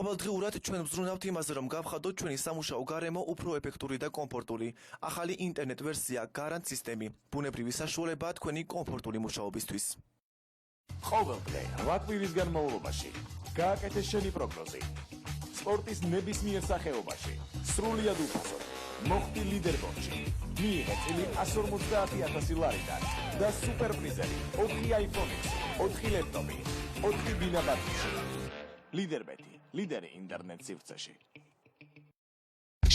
ყოველდღიურად ჩვენ ვზრუნავთ იმაზე, რომ გავხადოთ ჩვენი სამუშაო გარემო უფრო ეფექტური და კომფორტული. ახალი ინტერნეტ ვერსია გარანტ სისტემი, ბუნებრივი საშუალებაა თქვენი კომფორტული მუშაობისთვის. ყოველდღე 8 კვირის განმავლობაში გააკეთე შენი პროგნოზი. სპორტის ნებისმიერ სახეობაში სრულიად უფასოდ მოხდი ლიდერბორდში. მიიღე წილი 150,000 ლარიდან და სუპერპრიზები 4 iPhone, 4 ლეპტოპი, 4 ბინა ბათუმში. ლიდერბტ, ლიდერი ინტერნეტ სივრცეში.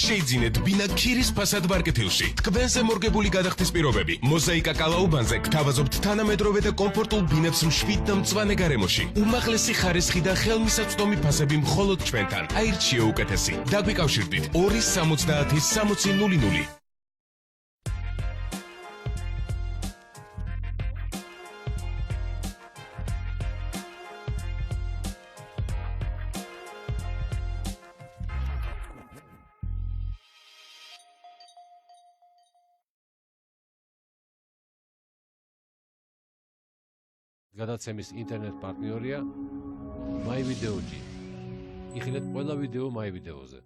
შეიძინეთ ბინა ქირის ფასად მარკეტილში. თქვენზე მორგებული გადახდის პირობები. მოზაიკა კალაუბანზე გთავაზობთ თანამედროვე და კომფორტულ ბინებს მშვიდ და მწვანე გარემოში. უმაღლესი ხარისხი და ხელმისაწვდომი ფასები მხოლოდ ჩვენთან. აირჩიე უკეთესი. დაგვიკავშირდით 270 6000. გადაცემის ინტერნეტ პარტნიორია MyVideoG. იხილეთ ყველა ვიდეო MyVideoზე.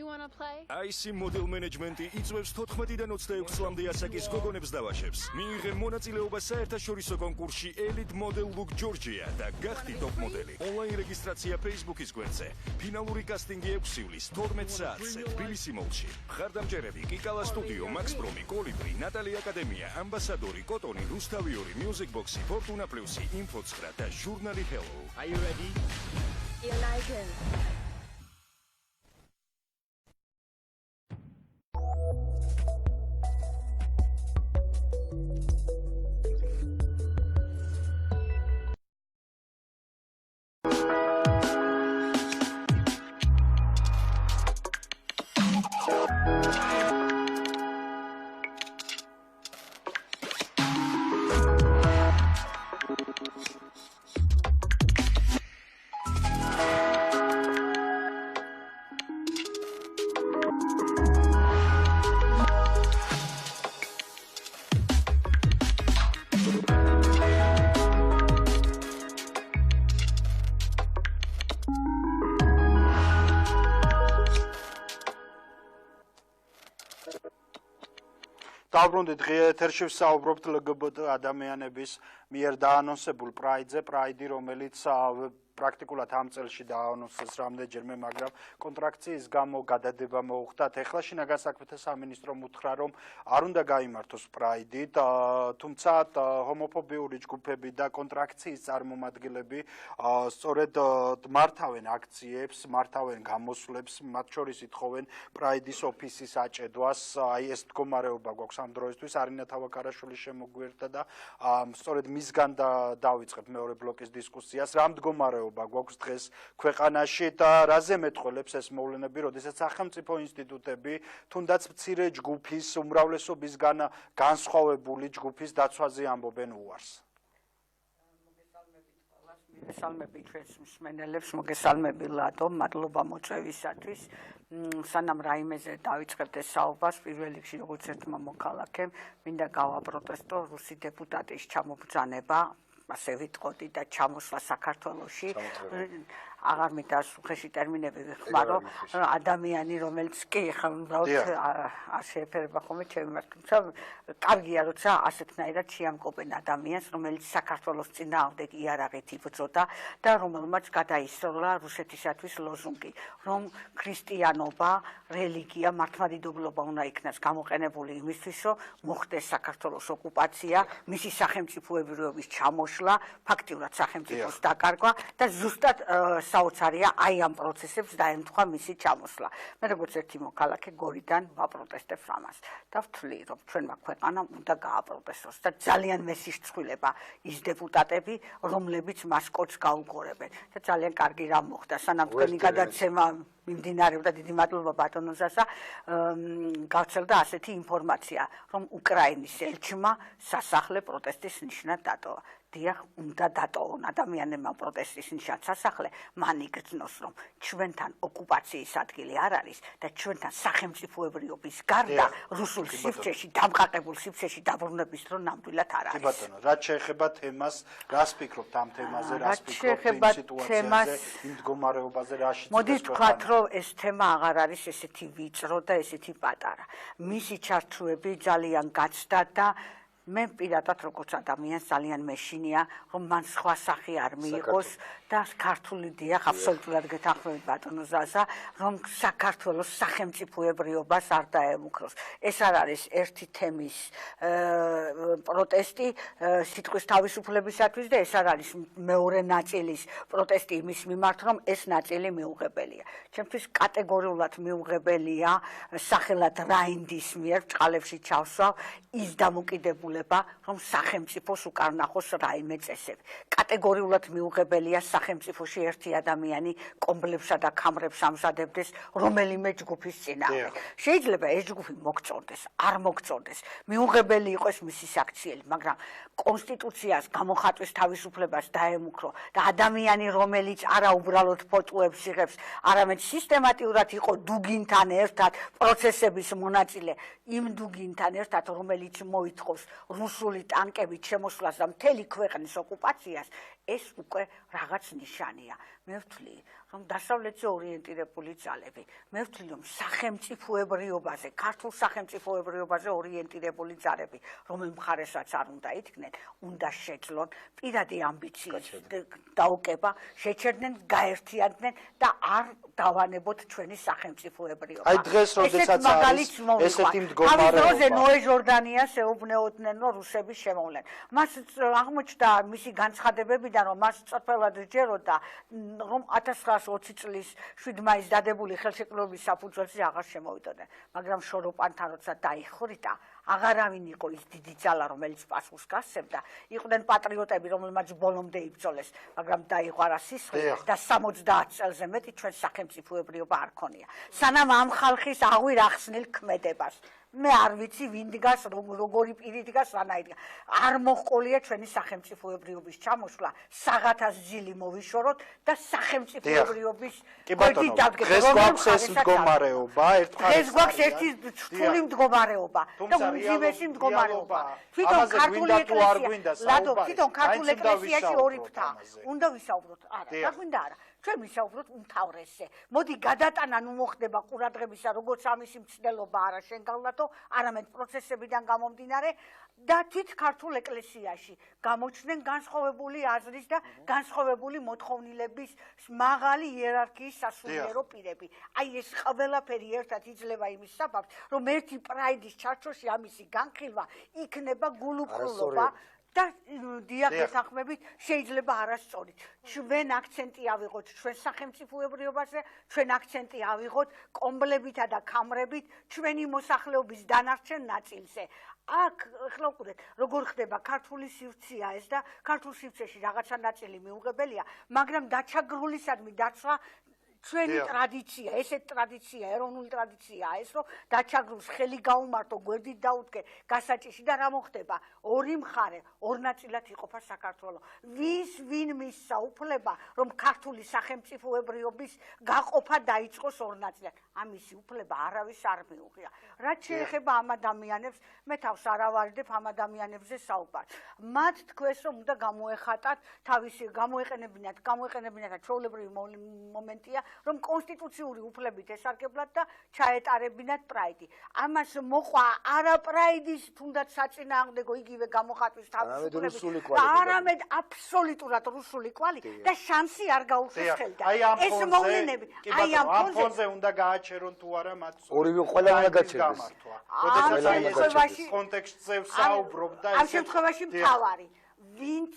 You wanna play? IC Model Management იწვევს 14-დან 26 წლამდე ასაკის გოგონებს დავაშებს. მიიღე მონაწილეობა საერთაშორისო კონკურსში Elite Model Look Georgia და გახდი ტოპ მოდელი. ონლაინ რეგისტრაცია Facebook-ის გვერდზე. ფინალური კასტინგი 6 ივლისს 12 საათზე თბილისი მოლში. მხარდამჭერები კიკალა სტუდიო, Max Promi, კოლიბრი, ნატალი აკადემია, ამბასადორი, კოტონი, რუსთავიორი, Music Box, Fortuna Plus, Info 9 და ჟურნალი Hello. Are you ready? You like it? დავბრუნდით დღე ეთერში ვსაუბრობთ ლგბტ ადამიანების მიერ დაანონსებულ პრაიდზე, პრაიდი, რომელიც პრაქტიკულად ამ წელში დაანონსეს რამდენჯერმე, მაგრამ კონტრაქციის გამო გადადება მოუხდათ. ეხლა შინაგან საქმეთა სამინისტრომ უთხრა, რომ არ უნდა გაიმართოს პრაიდი, თუმცა ჰომოფობიური ჯგუფები და კონტრაქციის წარმომადგენლები სწორედ მართავენ აქციებს, მართავენ გამოსვლებს, მათ შორის ითხოვენ პრაიდის ოფისის აჭედვას. აი ეს მდგომარეობა გვაქვს ამ დროისთვის. არინა თავაკარაშვილის შემოგვიერთდა და სწორედ მისგან დავიწყებ მეორე ბლოკის დისკუსიას. რა მდგომარეობა გვაქვს დღეს ქვეყანაში და რაზე მეტყველებს ეს მოვლენები, როდესაც სახელმწიფო ინსტიტუტები თუნდაც მცირე ჯგუფის უმრავლესობისგან განსხვავებული ჯგუფის დაცვაზე ამბობენ უარს. მოგესალმები ჩვენს მსმენელებს, მოგესალმები ლადო, მადლობა მოწვევისათვის. სანამ რაიმეზე დავიწყებთ ეს საუბარს, პირველ რიგში როგორც ერთმა მოქალაქემ, მინდა გავაპროტესტო რუსი დეპუტატის ჩამობრძანება, ასე ვიტყოდი და ჩამოსვლა საქართველოში. აღარ მინდა უხეში ტერმინები ვიხმარო, ადამიანი რომელიც კი ხა უბრალოდ არ შეეფერება ხოლმე ჩემი მართ, თუმცა კარგია როცა ასეთნაირად შეამკობენ ადამიანს, რომელიც საქართველოს წინააღმდეგ იარაღით იბრძოდა და რომელმაც გადაისროლა რუსეთისათვის ლოზუნგი, რომ ქრისტიანობა, რელიგია, მართლმადიდებლობა უნდა იქნას გამოყენებული იმისთვის, რომ მოხდეს საქართველოს ოკუპაცია, მისი სახელმწიფოებრიობის ჩამოშლა, ფაქტიურად სახელმწიფოს დაკარგვა და ზუსტად საოცარია აი ამ პროცესებს დაემთხვა მისი ჩამოსვლა. მე როგორც ერთი მოქალაქე გორიდან ვაპროტესტებ ამას და ვთვლი, რომ ჩვენმა ქვეყანამ უნდა გააპროტესტოს და ძალიან მესისწრფილება ის დეპუტატები, რომლებიც მას კოდს გაუგორებენ. და ძალიან კარგი რამ მოხდა, სანამ თქვენი გადაცემა მიმდინარეობდა, დიდი მადლობა ბატონო ზასა, გავრცელდა ასეთი ინფორმაცია, რომ უკრაინის ელჩმა სასახლე პროტესტის ნიშნად დატოვა. დიახ, უნდა დატოვონ ადამიანებმა პროტესტის ნიშნად სასახლე, მან იგრძნოს, რომ ჩვენთან ოკუპაციის ადგილი არ არის და ჩვენთან სახელმწიფოებრიობის გარდა რუსულ სივრცეში, დამყარებულ სივრცეში დაბრუნების დრო ნამდვილად არ არის. კი ბატონო, რაც შეეხება თემას, რას ფიქრობთ ამ თემაზე, რას ფიქრობთ იმ სიტუაციაზე, იმ მდგომარეობაზე, რაში მოდით ვთქვათ, რომ ეს თემა აღარ არის ესეთი ვიწრო და ესეთი პატარა. მისი ჩართვები ძალიან გაცდა და მე პირადად როგორც ადამიანს ძალიან მეშინია, რომ მან სხვა სახე არ მიიღოს და ქართული დიახ, აბსოლუტურად გეთანხმებით ბატონო ზაზა, რომ საქართველოს სახელმწიფოებრიობას არ დაემუქროს. ეს არ არის ერთი თემის პროტესტი სიტყვის თავისუფლებისათვის და ეს არ არის მეორე ნაწილის პროტესტი იმის მიმართ, რომ ეს ნაწილი მიუღებელია. ჩემთვის კატეგორიულად მიუღებელია სახელად რაინდის მიერ ჭყალებში ჩავსვავ ის დამოკიდებულება, რომ სახელმწიფოს უკარნახოს რაიმე წესები. კატეგორიულად მიუღებელია სახელმწიფოში ერთი ადამიანი კომბლებსა და ქამრებს ამზადებდეს რომელიმე ჯგუფის წინააღმდეგ. შეიძლება ეს ჯგუფი მოგწონდეს, არ მოგწონდეს, მიუღებელი იყოს მისი საქციელი, მაგრამ კონსტიტუციას, გამოხატვის თავისუფლებას დაემუქრო და ადამიანი, რომელიც არა უბრალოდ ფოტოებს იღებს, არამედ სისტემატიურად იყო დუგინთან ერთად პროცესების მონაწილე, იმ დუგინთან ერთად, რომელიც მოითხოვს რუსული ტანკებით შემოსვლას და მთელი ქვეყნის ოკუპაციას, ეს უკვე რაღაც ნიშანია. მე ვთვლი, რომ დასავლეთზე ორიენტირებული ძალები, მე ვთვლი, რომ სახელმწიფოებრიობაზე, ქართულ სახელმწიფოებრიობაზე ორიენტირებული ძალები, რომელ მხარესაც არ უნდა იდგნენ, უნდა შეძლონ პირადი ამბიციის დაუკება, შეჩერდნენ, გაერთიანდნენ და არ დავანებოთ ჩვენი სახელმწიფოებრიობა. აი დღეს როდესაც არის ესეთი მდგომარეობა. ამის დროზე ნოე ჟორდანიას ეუბნეოდნენ, რომ რუსები შემოვლენ. მას აღმოჩნდა მისი განცხადებებიდან, რომ მას წრფელად ჯეროდა, რომ 1920 წლის 7 მაისს დადებული ხელშეკრულების საფუძველზე აღარ შემოვიდოდნენ, მაგრამ შოროპანთან როცა დაიხვრიტა, აღარავინ იყო ის დიდი ძალა, რომელიც პასუხს გასცემდა, იყვნენ პატრიოტები, რომელმაც ბოლომდე იბრძოლეს, მაგრამ დაიღვარა სისხლი და 70 წელზე მეტი ჩვენ სახელმწიფოებრიობა არ ქონია. სანამ ამ ხალხის აღვირ ახსნილ ქმედებას მე არ ვიცი ვინ დგას, როგორი პირი დგას, რანაირია. არ მოჰყოლია ჩვენი სახელმწიფოებრიობის ჩამოსვლა, საღათას ძილი მოვიშოროთ და სახელმწიფოებრიობის გვერდი დავდგეთ. დღეს გვაქვს ეს მდგომარეობა, ერთხელ დღეს გვაქვს ერთი რთული მდგომარეობა და უმძიმესი მდგომარეობა. თვითონ ქართული ეკლესია, ლადო, თვითონ ქართული ეკლესიაში ორი ფრთა. უნდა ვისაუბროთ? არა, რა გვინდა არა. ჩვენ ვისაუბროთ უმთავრესზე. მოდი გადატანა ნუ მოხდება ყურადღებისა, როგორც ამისი მცდელობა არა შენგალნათო, არამედ პროცესებიდან გამომდინარე და თვით ქართულ ეკლესიაში გამოჩნდნენ განსხვავებული აზრის და განსხვავებული მოთხოვნილების მაღალი იერარქიის სასულიერო პირები. აი ეს ყველაფერი ერთად იძლევა იმის საფაფს, რომ ერთი პრაიდის ჩარჩოში ამისი განხილვა იქნება გულუბრყრულობა და დიახ ეთანხმებით შეიძლება არასწორით. ჩვენ აქცენტი ავიღოთ ჩვენ სახელმწიფოებრიობაზე, ჩვენ აქცენტი ავიღოთ კომბლებითა და ქამრებით ჩვენი მოსახლეობის დანარჩენ ნაწილზე. აქ ახლა ვუყურეთ, როგორ ხდება ქართული სივრცეა ეს და ქართულ სივრცეში რაღაცა ნაწილი მიუღებელია, მაგრამ დაჩაგრულისადმი დაცვა ჩვენი ტრადიცია, ესეთ ტრადიცია, ეროვნული ტრადიციაა ეს, რომ დაჩაგროს ხელი გაუმართო, გვერდით დაუდგე გასაჭიში და რა მოხდება? ორი მხარე, ორ ნაწილად იყოფა საქართველო. ვინ მისცა უფლება, რომ ქართული სახელმწიფოებრიობის გაყოფა დაიწყოს ორ ნაწილად? ამისი უფლება არავის არ მიუღია. რაც შეეხება ამ ადამიანებს, მე თავს არ ავარიდებ ამ ადამიანებზე საუბარს. მათ თქვეს, რომ უნდა გამოეხატათ თავისი გამოეყენებინათ ჩვეულებრივი მომენტია, რომ კონსტიტუციური უფლებით ესარგებლათ და ჩაეტარებინათ პრაიდი. ამას მოყვა არა პრაიდის თუნდაც საწინააღმდეგო იგივე გამოხატვის თავისუფლებით, არამედ აბსოლუტურად რუსული კვალი და შანსი არ გაუშვეს ხელიდან. ეს მოვლენები, აი ამ ფონზე უნდა გააჩერონ თუ არა მათ ორივე ყველა უნდა გაჩერდეს. როდესაც კონტექსტზე ვსაუბრობ და ამ შემთხვევაში მთავარი, ვინც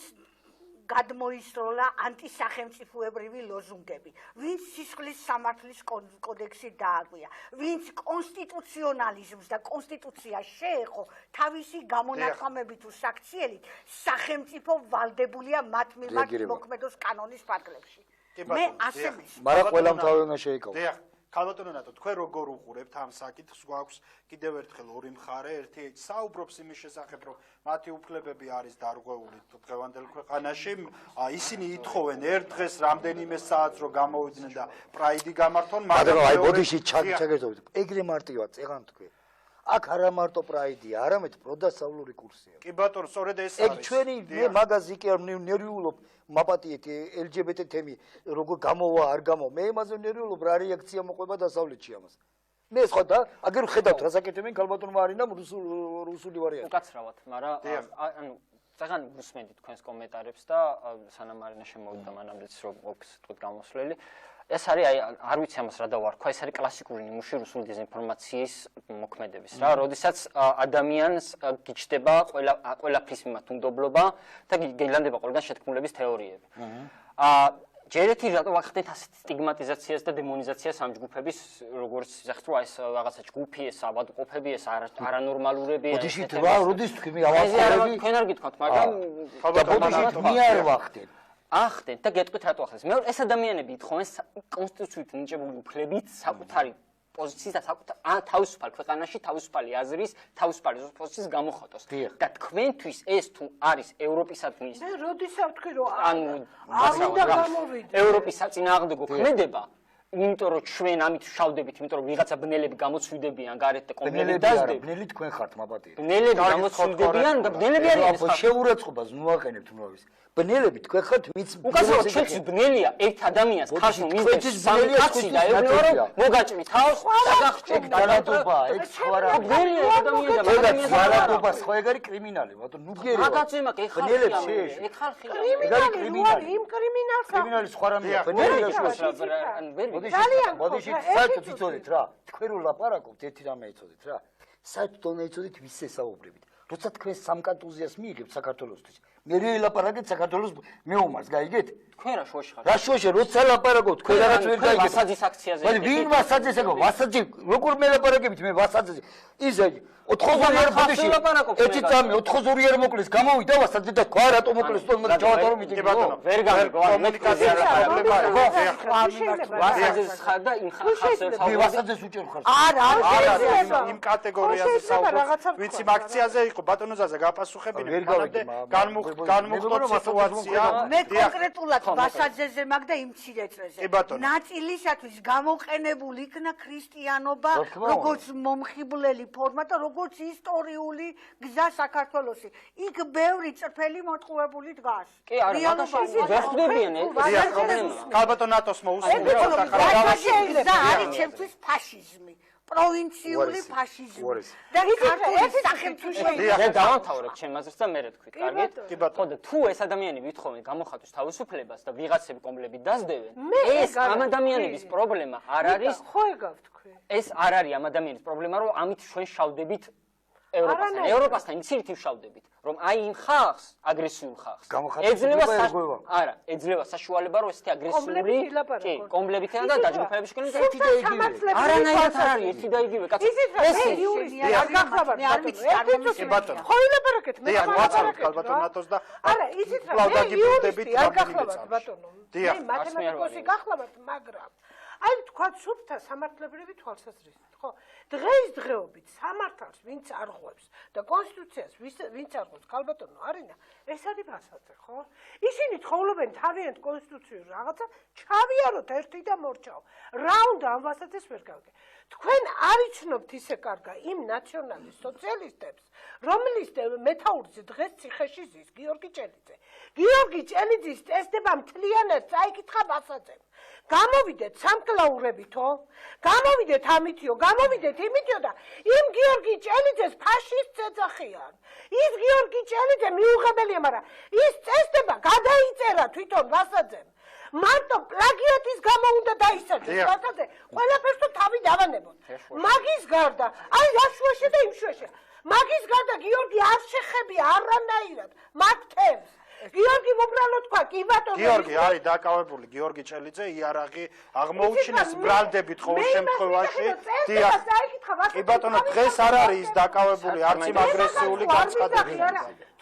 გადმოისროლა ანტისახელმწიფოებრივი ლოზუნგები, ვინც სისხლის სამართლის კოდექსი დააგვია, ვინც კონსტიტუციონალიზმს და კონსტიტუციას შეეხო თავისი გამონათქვამებით თუ საქციელით, სახელმწიფო ვალდებულია მათ მიმართ მოქმედოს კანონის ფარგლებში. მე ასე მისმენ. მაგრამ ყველამ თავი უნდა შეიკავოს. ქალბატონო ნატო, თქვენ როგორ უყურებთ ამ საკითხს? გვაქვს კიდევ ერთხელ ორი მხარე, ერთი საუბრობს იმის შესახებ, რომ მათი უფლებები არის დარღვეული დღევანდელ ქვეყანაში. ისინი ითხოვენ ერთ დღეს რამდენიმე საათს, რომ გამოვიდნენ და პრაიდი გამართონ, მაგრამ აი ბოდიში ჩაგერთობით. ეგრე მარტივად წეღან თქვენ. აქ არა მარტო პრაიდია, არამედ პროდასავლური კურსია. კი ბატონო, სწორედ ეს არის. ეგ ჩვენი მე მაგაზი კი არ ნერვიულობ მაპატიეთ LGBT თემი როგორ გამოვა არ გამო მე იმაზე ნერვიულობ რა რეაქცია მოყვება დასავლეთში ამას მე სხვა და აგერ ხედავთ რა საკეთებენ ქალბატონმა არის და რუსული ვარიანტი უკაცრავად მაგრამ ანუ ძალიან გუსმენდი თქვენს კომენტარებს და სანამ მარინა შემოვიდა მანამდეც რომ ოქს თქვით გამოსვლელი ეს არის აი არ ვიცი ამას რა დავარქვა ეს არის კლასიკური ნიმუში რუსული დეზინფორმაციის მოქმედების რა როდესაც ადამიანს გიჩდება ყველაფრის მიმართ უნდობლობა და გეილანდება ყველგან შეთქმულების თეორიები ჯერ ერთი რატო ვახდეთ ასეთ სტიგმატიზაციას და დემონიზაციას ამ ჯგუფების როგორც ისახთ რომ ეს რაღაცა ჯგუფი ეს ავადმყოფები ეს არანორმალურები ბოდიში რა როდის თქვი მე ავადმყოფები თქვენ არ გითხოვთ მაგრამ ბოდიში მე არ ვახდენ ახდენ და გეტყვით რატო ახდენს მეორე ეს ადამიანები ითხოვენ კონსტიტუციით მინიჭებული უფლებით საკუთარი პოზიციის და თავისუფალ ქვეყანაში თავისუფალი აზრის თავისუფალი პოზიციის გამოხატოს და თქვენთვის ეს თუ არის ევროპისადმის მე როდესაც ვთქვი რომ უნდა გამოვიდე ევროპის საწინააღმდეგო ქმედება იმიტომ რომ ჩვენ ამით შავდებით იმიტომ რომ ვიღაცა ბნელები გამოცვიდებიან გარეთ და კომპლექსი დაძდები ბნელი თქვენ ხართ მაპატიე ბნელები გამოცვიდებიან და ბნელები არიან შეურაცხყოფას ნუაყენებთ მოავის ბნელები თქვენ ხართ მის უკაცრავად ჩვენთვის ბნელია ერთ ადამიანს ხაშო მისდევს სამკაცი და ეუბნება რომ მოგაჭრი თავს და გახჭობ დალადობა ეგ სხვა რა ბნელია ადამიანი და ადამიანს დალადობა სხვა ეგ არის კრიმინალი ბატონ ნუ გიერება მაგაცე მაგ ეხარხია ეგ ხარხია ეგ არის კრიმინალი იმ კრიმინალს კრიმინალი სხვა რამეა ბნელი ბოდიში საერთოდ იცოდეთ რა თქვენ რო ლაპარაკობთ ერთი რამე იცოდეთ რა საერთოდ უნდა იცოდეთ ვის ესაუბრებით როცა თქვენ სამკატუზიას მიიღებთ საქართველოსთვის მე ელაპარაკეთ საქართველოს მეომარს გაიგეთ თქვენ რა შუაში ხართ რა შუაში როცა ლაპარაკობთ თქვენ რაღაც ვერ გაიგეთ ვასაძის აქციაზე ვინ ვასაძეს ეკო ვასაძი როგორ მელაპარაკებით მე ვასაძეს ისე 82 არ ბოდიში ერთი წამი 82 არ მოკლეს გამოვიდა ვასაძე და თქვა რატო მოკლეს თქო მაგ ჯავატარო მიტინგო ვერ გამიგო კომუნიკაცია ვასაძეს ხარ და იმ ხალხს ვასაძეს უჭერ ხარ არა იმ კატეგორიაზე საუბრობ ვიცი აქციაზე იყო ბატონო ზაზა გაპასუხებინე განმუხტო სიტუაცია მე კონკრეტულად ვასაძეზე მაგ და იმ მცირეწრეზე ნაწილისათვის გამოყენებული იქნა ქრისტიანობა როგორც მომხიბვლელი ფორმა და როგორც ისტორიული გზა საქართველოში. იქ ბევრი წრფელი მოტყუებული დგას. კი არა, მაგაში ვერ ხვდებიან ეს პრობლემა. ქალბატონ ნატოს მოусმინე და არის ჩემთვის ფაშიზმი. პროვინციული ფაშიზმი. და ქართული სახელმწიფოები. მე დავამთავრებ ჩემ აზრს და მე რა თქვი, კარგით? ხო და თუ ეს ადამიანები ითხოვენ გამოხატვის თავისუფლებას და ვიღაცები კომპლექსი დაძდევენ, ეს ამ ადამიანების პრობლემა არ არის. ხო ეგავ თქვი. ეს არ არის ამ ადამიანის პრობლემა, რომ ამით ჩვენ შავდებით ევროპასთან მცირით ვშავდებით, რომ აი იმ ხალხს, აგრესიულ ხალხს ეძლევა საშუალება, რომ ესეთი აგრესიული კომპლექსი და დაჯგუფებების შეკრება ერთი და იგივე. არანაირად არ არის ერთი და იგივე, კაცო. ეს იურისტი არ გახლავართ, არ ვიცი, არ ვიცი ბატონო. ხო ილაპარაკეთ, მე ვაცალოთ ქალბატონ ნატოს და არა, იცით რა, მე იურისტი არ გახლავართ, ბატონო. მე მათემატიკოსი გახლავართ, მაგრამ აი თქვა სუფთა სამართლებრივი თვალსაზრისით, ხო? დღეობით სამართალს ვინც არღვევს და კონსტიტუციას ვინც არღვევს, ქალბატონო არინა, ეს არის ფასადზე, ხო? ისინი ცხოვრობენ თავიანთ კონსტიტუციურ რაღაცა, ჩავიაროთ ერთი და მორჩაო. რა უნდა ამ ფასადს ვერ გავიგე. თქვენ არ იცნობთ ისე კარგა იმ ნაციონალის სოციალისტებს, რომლის მეთაურზე დღეს ციხეში ზის გიორგი ჭელიძე. გიორგი ჭელიძის წესდება მთლიანად წაიკითხა ფასადზე. გამოვიდეთ სამკლაურებითო, გამოვიდეთ ამითიო, გამოვიდეთ იმითიო და იმ გიორგი ჭელიძეს ფაშისტს ეძახიან. ის გიორგი ჭელიძე მიუღებელია, მაგრამ ის წესდება გადაიწერა თვითონ ფასადზე. მარტო პლაგიატის გამო უნდა დაისაჯოს ფასადზე. ყველაფერს თუ თავი დავანებოთ. მაგის გარდა, აი რა შუაში და იმ შუაში. მაგის გარდა გიორგი არ შეხებია არანაირად მათ თემს. გიორგი უბრალოდ თქვა, კი ბატონო. გიორგი არის დაკავებული, გიორგი ჭელიძე იარაღი აღმოუჩინეს ბრალდებით ყოველ შემთხვევაში. დიახ. კი ბატონო, დღეს არ არის ის დაკავებული არც იმ აგრესიული განცხადებით.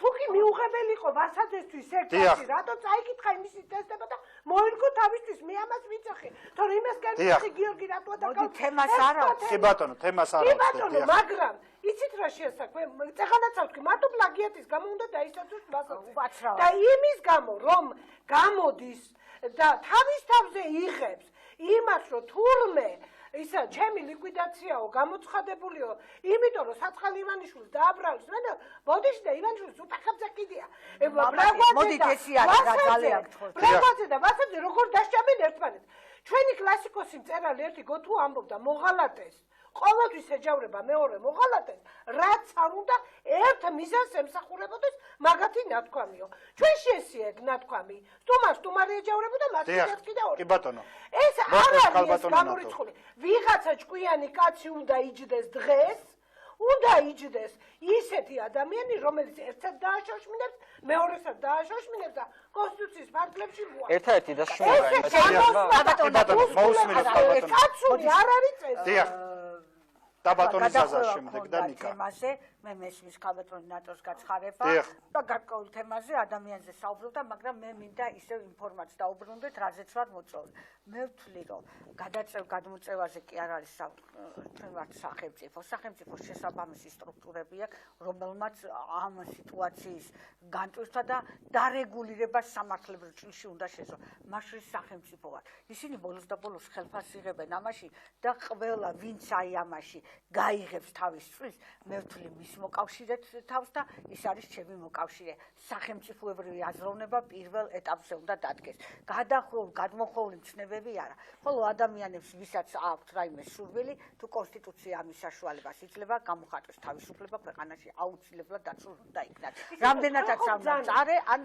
თუ კი მიუღებელი იყო ვასაძესთვის ერთ-ერთი, რატო წაიკითხა იმისი წესდება და მოერგო თავისთვის, მე ამას ვიცახე. თორე იმას განიცდი გიორგი რატოა დაკავებული. თემას არ აქვს. კი ბატონო, თემას არ აქვს. კი ბატონო, მაგრამ იცით რა შეასაქმე? წეღანაცავ თქვი, მარტო პლაგიატის გამო უნდა დაისაჯოს ვასაძე. და იმის გამო, რომ გამოდის და თავის თავზე იღებს იმას, რომ თურმე ისა ჩემი ლიკვიდაციაო გამოცხადებულიო, იმიტომ რომ საცხალ ივანიშვილს დააბრალეს, მე ბოდიში და ივანიშვილის უპახებზე კიდია. მოდით ესე არის რა ძალიან გთხოვთ. ბრაგვაძე და ვასაძე როგორ დასჭამენ ერთმანეთს. ჩვენი კლასიკოსი მწერალი ერთი გოთუ ამბობდა მოღალატეს. ყოველთვის ეჯავრება მეორე მოღალატეს, რაც არ უნდა ერთ მიზანს ემსახურებოდეს მაგათი ნათქვამიო. ჩვენში ესეა ნათქვამი. სტუმარი ეჯავრებოდა მას ერთი და ორი. კი ბატონო. ეს არ არის გამორიცხული. ვიღაცა ჭკვიანი კაცი უნდა იჯდეს დღეს, უნდა იჯდეს ისეთი ადამიანი, რომელიც ერთად დააშოშმინებს, მეორესაც დააშოშმინებს და კონსტიტუციის ფარგლებში მოაქვს. ერთადერთი და შუმარა ბატონო, მოусმინეთ ბატონო. კაცური არ არის წესი. დიახ. და ბატონის ზაზა შემდეგ და ნიკა. თემაზე მე მესმის ქალბატონის ნატოს გაცხარება და გარკვეულ თემაზე ადამიანზე საუბრობდა, მაგრამ მე მინდა ისევ ინფორმაციას დაუბრუნდეთ, რაზეც ვარ მოწვეული. მე ვთვლი, რომ გადმოწევაზე კი არ არის ჩვენ ვართ სახელმწიფო. სახელმწიფოს შესაბამისი სტრუქტურები აქვს, რომელმაც ამ სიტუაციის განტვირთვა და დარეგულირებას სამართლებრივ ჭრილში უნდა შეძლო. მას შორის სახელმწიფო ვარ. ისინი ბოლოს და ბოლოს ხელფასს იღებენ ამაში და ყველა ვინც აი ამაში გაიღებს თავის წრის, მე ვთვლი მის მოკავშირედ თავს და ის არის ჩემი მოკავშირე. სახელმწიფოებრივი აზროვნება პირველ ეტაპზე უნდა დადგეს. გადმოხვეული მცნებები არა. ხოლო ადამიანებს, ვისაც აქვთ რაიმე სურვილი, თუ კონსტიტუცია ამის საშუალებას იძლევა, გამოხატოს თავისუფლება ქვეყანაში აუცილებლად დაცულ უნდა იქნას. რამდენადაც ამწარე, ან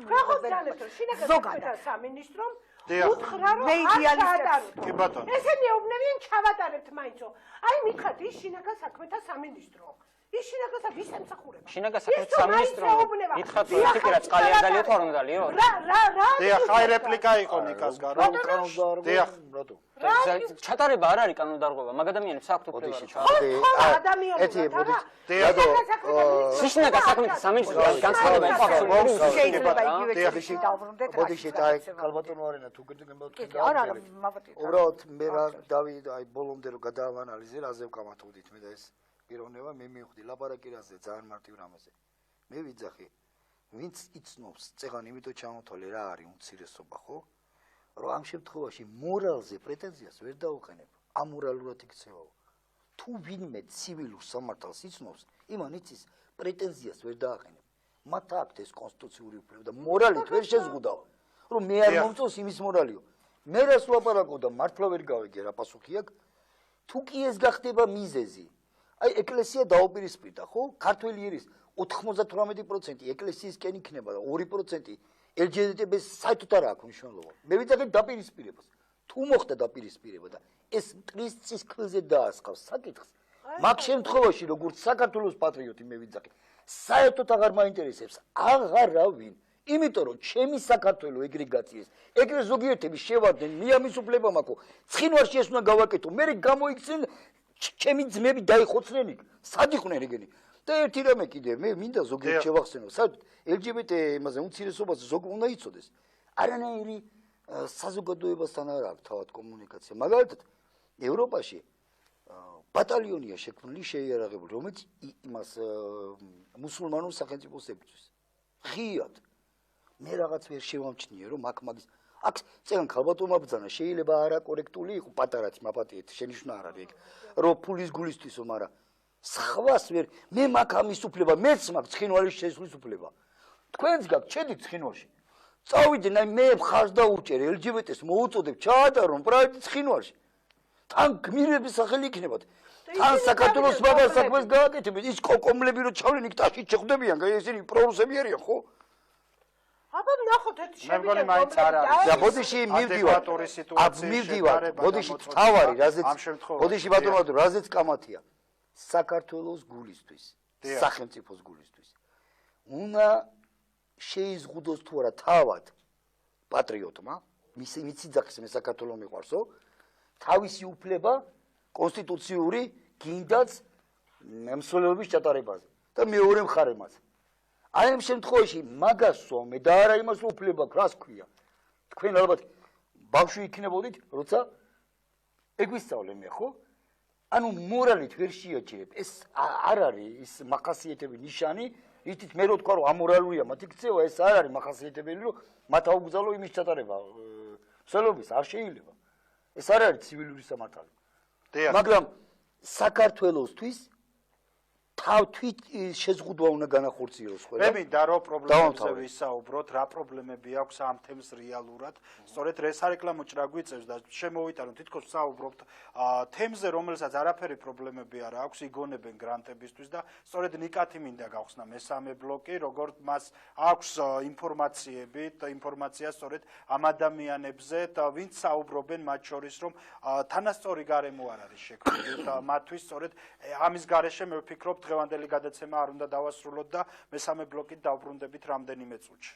ზოგადად სამინისტრომ უთხრა რომ მე იდეალისტად კი ბატონო. ესენი ეუბნებიან ჩავატარებთ მაინცო. აი მითხრათ ის შინაგან საქმეთა სამინისტრო. ის შინაგან ვის ემსახურება? შინაგან საქმეთა სამინისტრო. მითხრათ რომ ერთი რა წყალი არ დალიო თუ არ უნდა დალიო? რა დიახ, აი რეპლიკა იყო ნიკას გარო. დიახ, რატო? ჩატარება არ არის კანონდარღვევა, მაგ ადამიანებს აქვთ უფლება შინაგან საქმეთა სამინისტრო განცხადება იყო აბსოლუტურად შეიძლება იგივე დავბრუნდეთ. ბოდიში და აი ქალბატონო არენა თუ გემბოთ უბრალოდ მე რა დავი აი ბოლომდე რომ გადაავანალიზე რაზე ვკამათობდით მე და ეს პიროვნება მე მივხვდი ლაპარაკი რაზე ძალიან მარტივ რამაზე. მე ვიძახი ვინც იცნობს წეგან იმიტომ ჩამოთვალე რა არის უმცირესობა ხო? რომ ამ შემთხვევაში მორალზე პრეტენზიას ვერ დაუყენებ, ამორალურად იქცევაო. თუ ვინმე ცივილურ სამართალს იცნობს, იმან იცის პრეტენზიას ვერ დააყენებ. მათ აქვთ ეს კონსტიტუციური უფლება და მორალით ვერ შეზღუდავ, რომ მე არ მომწონს იმის მორალიო. მე რას ვლაპარაკობ და მართლა ვერ გავიგე რა პასუხი აქვს. თუ კი ეს გახდება მიზეზი, აი ეკლესია დაუპირისპირდა, ხო? ქართველი ერის 98% ეკლესიისკენ იქნება და 2% LGBT-ს საერთოდ არ აქვს მნიშვნელობა. მე ვიძახე დაპირისპირებას. თუ მოხდა დაპირისპირება და ეს მტრის ცისქვილზე დაასხავს საკითხს, მაგ შემთხვევაში როგორც საქართველოს პატრიოტი მე ვიძახე, საერთოდ აღარ მაინტერესებს აღარავინ. იმიტომ რომ ჩემი საქართველოს ეგრეგაციას, ეგრე ზოგიერთები შევარდნენ, მე ამის უფლება მაქვს. ცხინვარში ეს უნდა გავაკეთო, მე გამოიქცნენ ჩემი ძმები დაიხოცნენ იქ. სად იყვნენ ეგენი? და ერთი რამე კიდე მე მინდა ზოგიერთ შევახსენო, საერთოდ LGBT იმაზე უმცირესობაზე ზოგ უნდა იცოდეს. არანაირი საზოგადოებასთან არ აქვს თავად კომუნიკაცია. მაგალითად, ევროპაში ბატალიონია შექმნილი შეიარაღებული, რომელიც იმას მუსულმანურ სახელმწიფოს ებრძვის. ღიად. მე რაღაც ვერ შევამჩნიე, რომ აქ მაგის აქ წეგან ქალბატონმა ბრძანა, შეიძლება არაკორექტული იყო პატარაც მაპატიეთ, შენიშვნა არ არის ეგ, რომ ფულის გულისთვისო, მაგრამ სხვას ვერ მე მაგ ამის უფლება, მეც მაგ ცხინვალის შესვლის უფლება. თქვენც გაქვთ, ჩედით ცხინვალში. წავიდნენ, აი მე მხარს დაუჭერ LGBT-ს მოუწოდებ, ჩაატარონ პრაიდი ცხინვალში. თან გმირების სახელი იქნებათ. თან საქართველოს მაგარ საქმეს გააკეთებთ, ის კოკომლები რო ჩავლენ იქ ტაში შეხვდებიან, ესენი პრორუსები არიან, ხო? აბა ნახოთ ეს მე მგონი მაინც არ არის. და ბოდიში მივდივარ, ბოდიში თავარი, ბოდიში ბატონო, რაზეც კამათია. საქართველოს გულისთვის, სახელმწიფოს გულისთვის. უნდა შეიზღუდოს თუ არა თავად პატრიოტმა, მიცი ძახის მე საქართველოს მიყვარსო, თავისი უფლება კონსტიტუციური გინდაც მსვლელობის ჩატარებაზე და მეორე მხარემაც. აი ამ შემთხვევაში მაგასო მე და არა იმას უფლება რას ქვია. თქვენ ალბათ ბავშვი იქნებოდით, როცა ეგ ვისწავლე მე, ხო? ანუ მორალით ვერ შეაჩერებ. ეს არ არის ის მახასიათები ნიშანი, ითით მე რო თქვა რომ ამორალურია მათი ქცევა, ეს არ არის მახასიათებელი, რომ მათ აუგზავნო იმის ჩატარება. მსვლელობის არ შეიძლება. ეს არ არის ცივილური სამართალი. მაგრამ საქართველოსთვის თვით შეზღუდვა უნდა განახორციელოს ყველა. მე მინდა რომ პრობლემებზე ვისაუბროთ, რა პრობლემები აქვს ამ თემს რეალურად. სწორედ ეს არეკლამო ჭრა გვიწევს და შემოვიტანოთ თითქოს ვსაუბრობთ თემზე, რომელსაც არაფერი პრობლემები არ აქვს, იგონებენ გრანტებისთვის და სწორედ ნიკათი მინდა გავხსნა მესამე ბლოკი, როგორც მას აქვს ინფორმაცია სწორედ ამ ადამიანებზე, ვინც საუბრობენ მათ შორის, რომ თანასწორი გარემო არ არის შექმნილი და მათთვის სწორედ ამის გარეშე მე ვფიქრობ დღევანდელი გადაცემა არ უნდა დავასრულოთ და მესამე ბლოკით დავბრუნდებით რამდენიმე წუთში.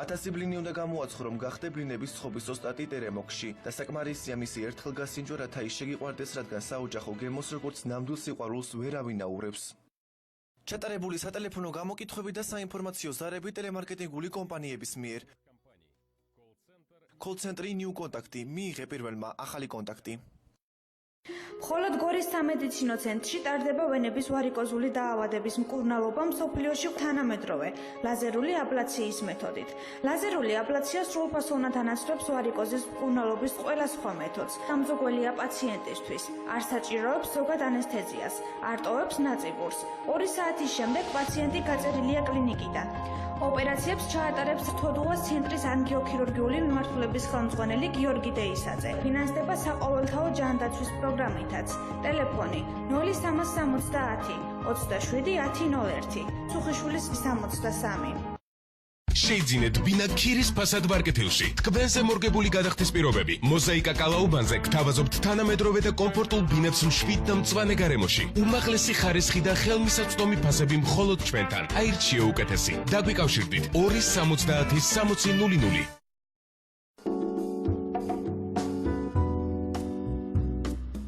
ათასი ბლინი უნდა გამოაცხო, რომ გახდე ბლინების ცხობის ოსტატი ტერემოქში და საკმარისია მისი ერთხელ გასინჯვა, რათა ის შეგიყვარდეს, რადგან საოჯახო გემოს როგორც ნამდვილ სიყვარულს ვერავინ აურევს. ჩატარებული სატელეფონო გამოკითხვები და საინფორმაციო ზარები ტელემარკეტინგული კომპანიების მიერ. კოლ-ცენტრი ნიუ კონტაქტი მიიღე პირველმა ახალი კონტაქტი. მხოლოდ გორის სამედიცინო ცენტრში ტარდება ვენების ვარიკოზული დაავადების მკურნალობა მსოფლიოში თანამედროვე ლაზერული აბლაციის მეთოდით. ლაზერული აბლაცია სრულფასოვნად ანაცვლებს ვარიკოზის მკურნალობის ყველა სხვა მეთოდს. გამზოგველია პაციენტისთვის, არ საჭიროებს ზოგად ანესთეზიას, არ ტოვებს ნაწიბურს. 2 საათის შემდეგ პაციენტი გაწერილია კლინიკიდან. ოპერაციებს ჩაატარებს თოდუას ცენტრის ანგიოქირურგიული მიმართულების ხელმძღვანელი გიორგი დეისაძე. ფინანსდება საყოველთაო ჯანდაცვის პროგრამითაც. ტელეფონი 0370 27 1001. ცუხიშვილის 63. შეიძინეთ ბინა ქირის ფასად მარკეტილში. თქვენზე მორგებული გადახდის პირობები. მოზაიკა კალაუბანზე გთავაზობთ თანამედროვე და კომფორტულ ბინებს მშვიდ და მწვანე გარემოში. უმაღლესი ხარისხი და ხელმისაწვდომი ფასები მხოლოდ ჩვენთან. აირჩიე უკეთესი. დაგვიკავშირდით 270 6000.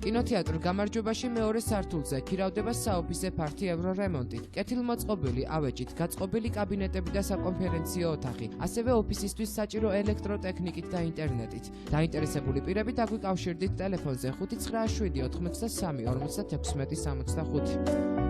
კინოთეატრ გამარჯვებაში მეორე სართულზე ქირავდება საოფისე ფართი ევრორემონტით, კეთილმოწყობილი ავეჯით გაწყობილი კაბინეტები და საკონფერენციო ოთახი, ასევე ოფისისთვის საჭირო ელექტროტექნიკით და ინტერნეტით. დაინტერესებული პირები დაგვიკავშირდით ტელეფონზე 59783 5665.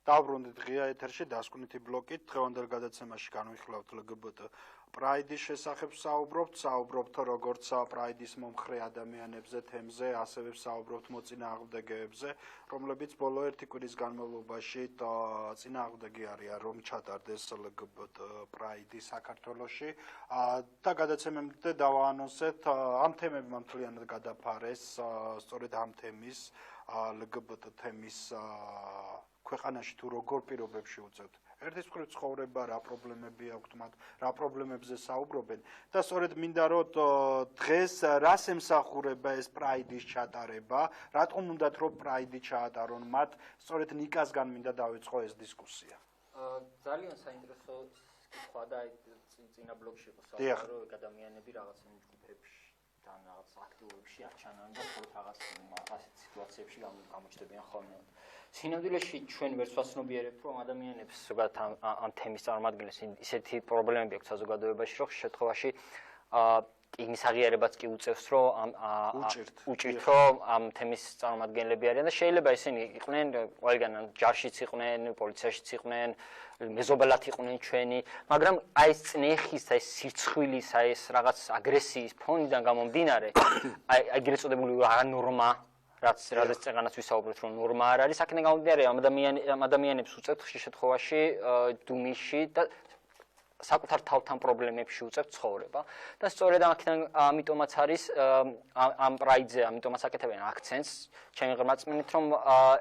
დავბრუნდით ღია ეთერში დასკვნითი ბლოკით. დღევანდელ გადაცემაში განვიხილავთ ლგბტ პრაიდის შესახებ საუბრობთ როგორც პრაიდის მომხრე ადამიანებზე თემზე, ასევე საუბრობთ მოწინააღმდეგეებზე, რომლებიც ბოლო 1 კვირის განმავლობაში წინააღმდეგე არიან, რომ ჩატარდეს ლგბტ პრაიდი საქართველოში და გადაცემამდე დავაანონსეთ ამ თემებმა მთლიანად გადაფარეს სწორედ ამ თემის ლგბტ თემის ქვეყანაში თუ როგორ პირობებში უწევთ. ერთის მხრივ ცხოვრება, რა პრობლემები აქვთ მათ, რა პრობლემებზე საუბრობენ და სწორედ მინდა რომ დღეს რას ემსახურება ეს პრაიდის ჩატარება, რატომ უნდათ რომ პრაიდი ჩაატარონ მათ, სწორედ ნიკასგან მინდა დავიწყო ეს დისკუსია. ძალიან საინტერესო კითხვა და წინა ბლოკში იყო საუბარი, რომ ადამიანები რაღაცა ჯგუფებში და რაღაც აქტიურებში არჩანან და მხოლოდ რაღაც ასეთ სიტუაციებში გამოჩნდებიან ხოლმე. სინამდვილეში ჩვენ ვერც ვაცნობიერებთ, რომ ადამიანებს ზოგადად ამ თემის წარმომადგენლებს ისეთი პრობლემები აქვს საზოგადოებაში, რომ შემთხვევაში იმის აღიარებაც კი უწევს, რომ უჭირთ, რომ ამ თემის წარმომადგენლები არიან და შეიძლება ისინი იყვნენ ყველგან ჯარშიც იყვნენ, პოლიციაშიც იყვნენ, მეზობლად იყვნენ ჩვენი, მაგრამ აი ეს წნეხის, აი ეს სირცხვილის, აი ეს რაღაც აგრესიის ფონიდან გამომდინარე, აი ეგრეთ წოდებული არანორმა რაც წეგანაც ვისაუბრეთ, რომ ნორმა არ არის, აქედან გამომდინარე ამ ადამიანებს უწევთ ხშირ შემთხვევაში დუმიში და საკუთარ თავთან პრობლემებში უწევთ ცხოვრება და სწორედ ამიტომაც არის ამ პრაიდზე, ამიტომაც აკეთებენ აქცენტს ჩემი ღრმაწმინით, რომ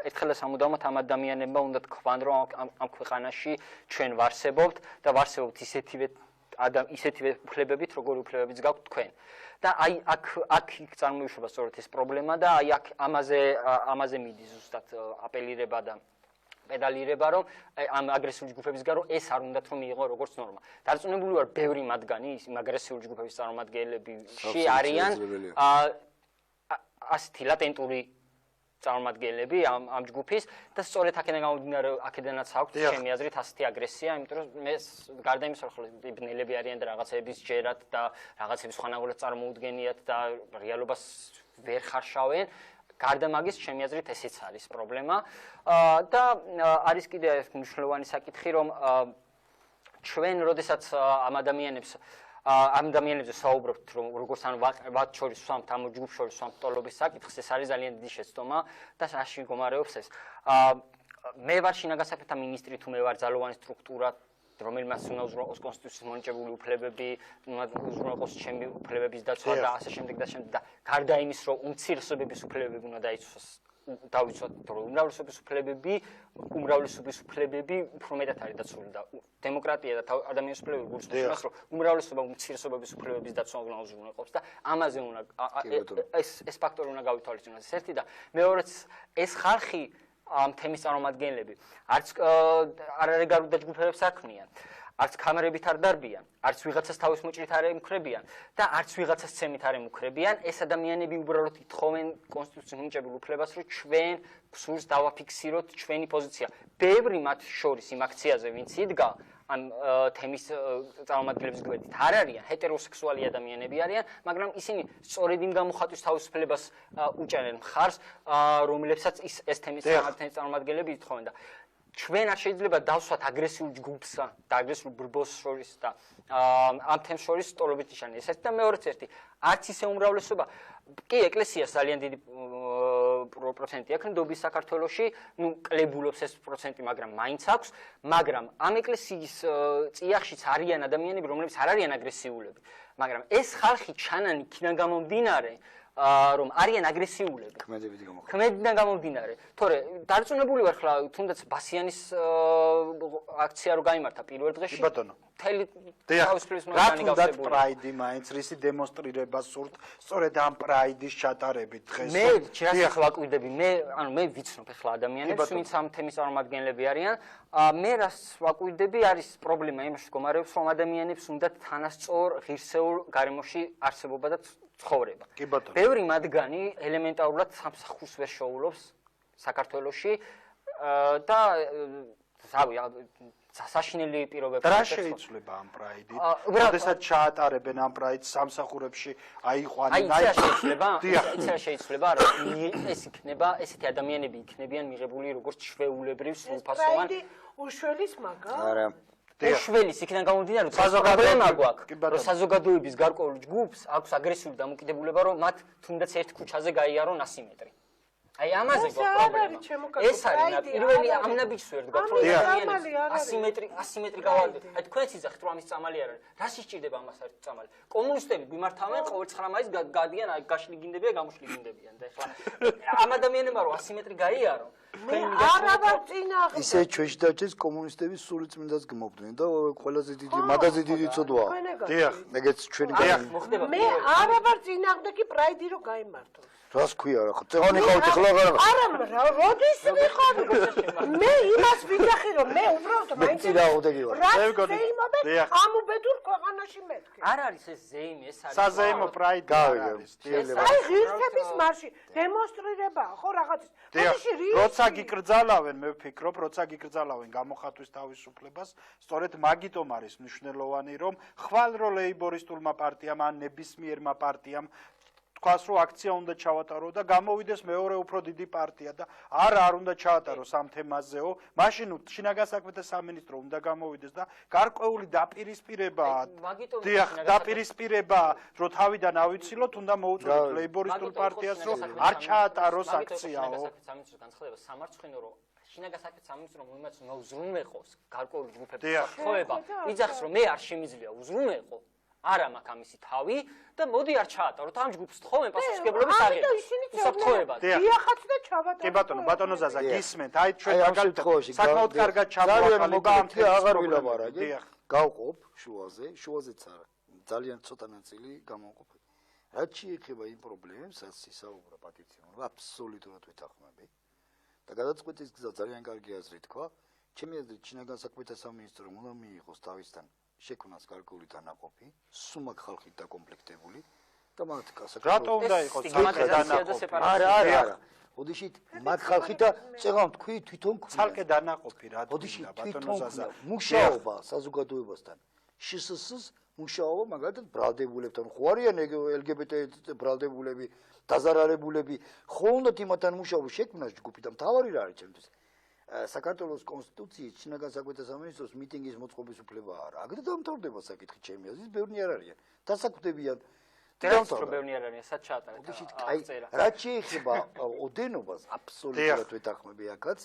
ერთხელ და სამუდამოდ ამ ადამიანებმა უნდა თქვან, რომ ამ ქვეყანაში ჩვენ ვარსებობთ და ვარსებობთ ისეთივე უფლებებით, როგორი უფლებებიც გაქვთ თქვენ. და აი აქ წარმოიშვება სწორედ ეს პრობლემა და აი აქ ამაზე მიდის ზუსტად აპელირება და პედალირება, რომ ამ აგრესიული ჯგუფებისგან რომ ეს არ უნდათ რომ მიიღო როგორც ნორმა. დარწმუნებული ვარ, ბევრი მათგანი იმ აგრესიული ჯგუფების წარმომადგენლებში არიან ასეთი ლატენტური წარმომადგენლები ამ ჯგუფის და სწორედ აქედან გამომდინარე, აქედანაც აქვს ჩემი აზრით ასეთი აგრესია, იმიტომ რომ მე გარდა იმისა, რომ ბნელები არიან და რაღაცების ჯერათ და რაღაცების ხანაგურად წარმოუდგენიათ და რეალობას ვერ ხარშავენ, გარდა მაგის ჩემი აზრით ესეც არის პრობლემა და არის კიდე მნიშვნელოვანი საკითხი, რომ ჩვენ როდესაც ამ ადამიანებზე საუბრობთ, რომ როგორც მათ შორის ვსვამთ, ამ ჯგუფ შორის ვსვამთ ტოლობის საკითხს, ეს არის ძალიან დიდი შეცდომა და რაში მდგომარეობს ეს. მე ვარ შინაგან საქმეთა მინისტრი, თუ მე ვარ ძალოვანი სტრუქტურა, რომელმაც უნდა უზრუნველყოს კონსტიტუციის მონიჭებული უფლებები, უზრუნველყოს ჩემი უფლებების დაცვა და ასე შემდეგ და შემდეგ და გარდა იმის, რომ უმცირესობების უფლებები უნდა დავიცვათ, რომ უმრავლესობის უფლებები უფრო მეტად არის დაცული და დემოკრატია და ადამიანის უფლებები გულისხმობს იმას, რომ უმრავლესობა უმცირესობების უფლებების დაცვა უნდა უზრუნველყოს და ამაზე უნდა ეს ფაქტორი უნდა გავითვალისწინოს. ეს ერთი და მეორეც ეს ხალხი ამ თემის წარმომადგენლები არც არარეგულარულ დაჯგუფებებს არ ქმნიან, არც კამერებით არ დარბიან, არც ვიღაცას თავის მოჭრით არ ემუქრებიან და არც ვიღაცას ცემით არ ემუქრებიან. ეს ადამიანები უბრალოდ ითხოვენ კონსტიტუციის მონიჭებულ უფლებას, რომ ჩვენ გსურს დავაფიქსიროთ ჩვენი პოზიცია. ბევრი მათ შორის იმ აქციაზე, ვინც იდგა ამ თემის წარმომადგენლების გვერდით არ არიან, ჰეტეროსექსუალი ადამიანები არიან, მაგრამ ისინი სწორედ იმ გამოხატვის თავისუფლებას უჭერენ მხარს, რომლებსაც ეს თემის წარმომადგენლები ითხოვენ და ჩვენ არ შეიძლება დავსვათ აგრესიულ ჯგუფსა და აგრესიულ ბრბოს შორის და ამ თემს შორის ტოლობის ნიშანი. ეს ერთი და მეორეც ერთი. არც ისე უმრავლესობა, კი ეკლესიას ძალიან დიდი პროცენტი აქვს ნდობის საქართველოში, კლებულობს ეს პროცენტი, მაგრამ მაინც აქვს, მაგრამ ამ ეკლესიის წიაღშიც არიან ადამიანები, რომლებიც არ არიან აგრესიულები, მაგრამ ეს ხალხი ჩანან იქიდან გამომდინარე, რომ არიან აგრესიულები. ქმედიდან გამომდინარე. თორე დარწმუნებული ვარ ხლა, თუნდაც ბასიანის აქცია რო გაიმართა პირველ დღეში. მთელი თავისუფლების მოედანი გავსებული. პრაიდი მაინც რისი დემონსტრირება სურთ, სწორედ ამ პრაიდის ჩატარებით დღეს. მე რას ვაკვირდები, მე ვიცნობ ახლა ადამიანებს, ვინც ამ თემის წარმომადგენლები არიან. მე რას ვაკვირდები, არის პრობლემა იმაში მდგომარეობს, რომ ადამიანებს უნდათ თანასწორ ღირსეულ გარემოში არსებობა და ცხოვრება. ბევრი მათგანი ელემენტარულად სამსახურს ვერ შეუძლებს საქართველოში და საშინელი პირობებში. რა შეიცვლება ამ პრაიდით? როდესაც ჩაატარებენ ამ პრაიდს სამსახურებში, აიყვანენ, იცი შეიცვლება, ეს იქნება, ესეთი ადამიანები იქნებიან მიღებული როგორც ჩვეულებრივ სრულფასოვან უშველის მაგა? არა. უშველის იქიდან გამომდინარე, რომ პრობლემა გვაქვს, რომ საზოგადოების გარკვეულ ჯგუფს აქვს აგრესიული დამოკიდებულება, რომ მათ თუნდაც ერთ ქუჩაზე გაიარონ 100 მეტრი. აი ამაზე გვაქვს პრობლემა. ეს არის პირველი ამ ნაბიჯს ვერ დგათ, რომ ადამიანებს 100 მეტრი გავალდეთ. აი თქვენც იძახთ, რომ ამის წამალი არ არის. რა სიჭირდება ამას არის წამალი? კომუნისტები გვიმართავენ ყოველ 9 მაისს გადიან, გაშლიგინდებიან, გამოშლიგინდებიან და ეხლა ამ ადამიანებმა რომ 100 მეტრი გაიარო მე არა ვარ წინააღმდეგ. ისე ჩვენში დაჭეს კომუნისტები სული წმინდას გმობდნენ და ყველაზე დიდი მაგაზე დიდი წოდვაა. დიახ, ეგეც ჩვენი მე არა ვარ წინააღმდეგ პრაიდი რო გაიმართოს. რას ქვია რა ხო წეღანი ყავთ ახლა არა როდის ვიყავ მე იმას ვიძახი რომ მე უბრალოდ მაინც წინააღმდეგი ვარ ამ უბედურ ქვეყანაში მეთქე არ არის ეს ზეიმი ეს არის საზეიმო პრაიდი არის აი ღირსების მარში დემონსტრირებაა ხო რაღაცის როცა გიკრძალავენ მე ვფიქრობ როცა გიკრძალავენ გამოხატვის თავისუფლებას სწორედ მაგიტომ არის მნიშვნელოვანი რომ ხვალ რო ლეიბორისტულმა პარტიამ ან ნებისმიერმა პარტიამ თქვას რომ აქცია უნდა ჩავატარო და გამოვიდეს მეორე უფრო დიდი პარტია და არ უნდა ჩაატაროს ამ თემაზეო მაშინ შინაგან საქმეთა სამინისტრო უნდა გამოვიდეს და გარკვეული დაპირისპირებაა დიახ დაპირისპირებაა რომ თავიდან ავიცილოთ უნდა მოუწოდოთ ლეიბორისტულ პარტიას რომ არ ჩაატაროს აქციაო განცხადება სამარცხვინო რომ შინაგან საქმეთა სამინისტრო მომაც უზრუნველყოს გარკვეული ჯგუფების მოხდება იძახს რომ მე არ შემიძლია უზრუნველყო არა მაქვს ამისი თავი და მოდი არ ჩაატაროთ ამ ჯგუფს თხოვენ პასუხისმგებლობის აღება. დიახაც და ჩავატაროთ. კი ბატონო ზაზა გისმენთ. აი ჩვენ მაგალითად საკმაოდ კარგად ჩამოვაყალიბა ამ თემის აღარ ვილაპარაკე. გავყოფ შუაზეც არა. ძალიან ცოტა ნაწილი გამოვყოფე. რაც შეეხება იმ პრობლემებსაც ისაუბრა პატიციონი, აბსოლუტურად ვეთანხმები. და გადაწყვეტის გზა ძალიან კარგი აზრი თქვა. ჩემი აზრით შინაგან საქმეთა სამინისტრომ უნდა მიიღოს თავისთან შექმნას გარკვეული დანაყოფი, სუმაკ ხალხით დაკომპლექტებული და მათ რატო უნდა იყოს დანაყოფი? არა. ოდიშით მათ ხალხით და წეღან თქვი თვითონ ცალკე დანაყოფი რატო უნდა ბატონო ზაზა მუშაობა საზოგადოებასთან შსს მუშაობა მაგალითად ბრალდებულებთან ხო არიან ლგბტ ბრალდებულები დაზარალებულები ხო უნდათ იმათთან მუშაობა შექმნას ჯგუფი და მთავარი რა არის ჩემთვის საქართველოს კონსტიტუციის შინაგან საქმეთა სამინისტროს მიტინგის მოწყობის უფლება არა. აქ დამთავრდება საკითხი ჩემი აზრით, ბევრი არ არიან. დასაკვდებიან. დამთავრებელნი არ არიან, სად ჩაატარეთ. რაც შეეხება ოდენობას, აბსოლუტურად ვეთანხმები აქაც.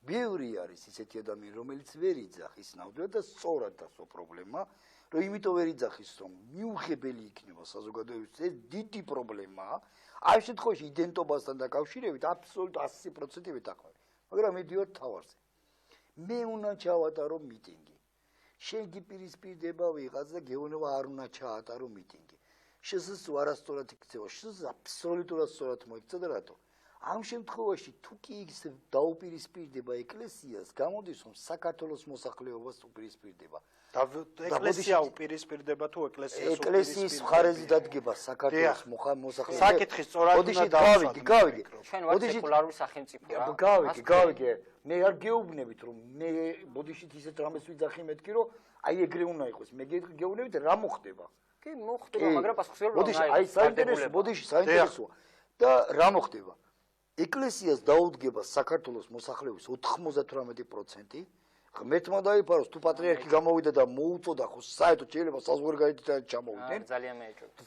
ბევრი არის ისეთი ადამიანი, რომელიც ვერ იძახის ნამდვილად და სწორად დასო პრობლემა, რომ იმიტომ ვერ იძახის, რომ მიუღებელი იქნება საზოგადოებისთვის ეს დიდი პრობლემაა. ამ შემთხვევაში იდენტობასთან დაკავშირებით აბსოლუტურად 100% ვეთანხმები. მაგრამ მიდიოთ თავარზე. მე უნდა ჩავატარო მიტინგი. შენ გიპირისპირდება ვიღაც და გეუბნება არ უნდა ჩაატარო მიტინგი. შეზს არასწორად იქცევა, შეზს აბსოლუტურად სწორად მოიქცა და რატო? ამ შემთხვევაში თუ კი ის დაუპირისპირდება ეკლესიას, გამოდის რომ საქართველოს მოსახლეობას უპირისპირდება. ეკლესია უპირისპირდება თუ ეკლესიის მხარეზე დადგება საქართველოს მოსახლეობა. საკითხი სწორად უნდა დავსვათ. გავიგე. ჩვენ ვართ სეკულარული სახელმწიფო. გავიგე. მე არ გეუბნებით რომ მე ბოდიშით ისეთ რამეს ვიძახი მეთქი რომ აი ეგრე უნდა იყოს. მე გეუბნებით რა მოხდება. კი მოხდება, მაგრამ პასუხისმგებლობა უნდა იყოს. აი საინტერესო ბოდიში საინტერესოა. და რა მოხდება? ეკლესიას დაუდგება საქართველოს მოსახლეობის 98%. ღმერთმა დაიფაროს თუ პატრიარქი გამოვიდა და მოუწოდა ხო საერთოდ შეიძლება საზღვარგარეთ ჩამოვიდნენ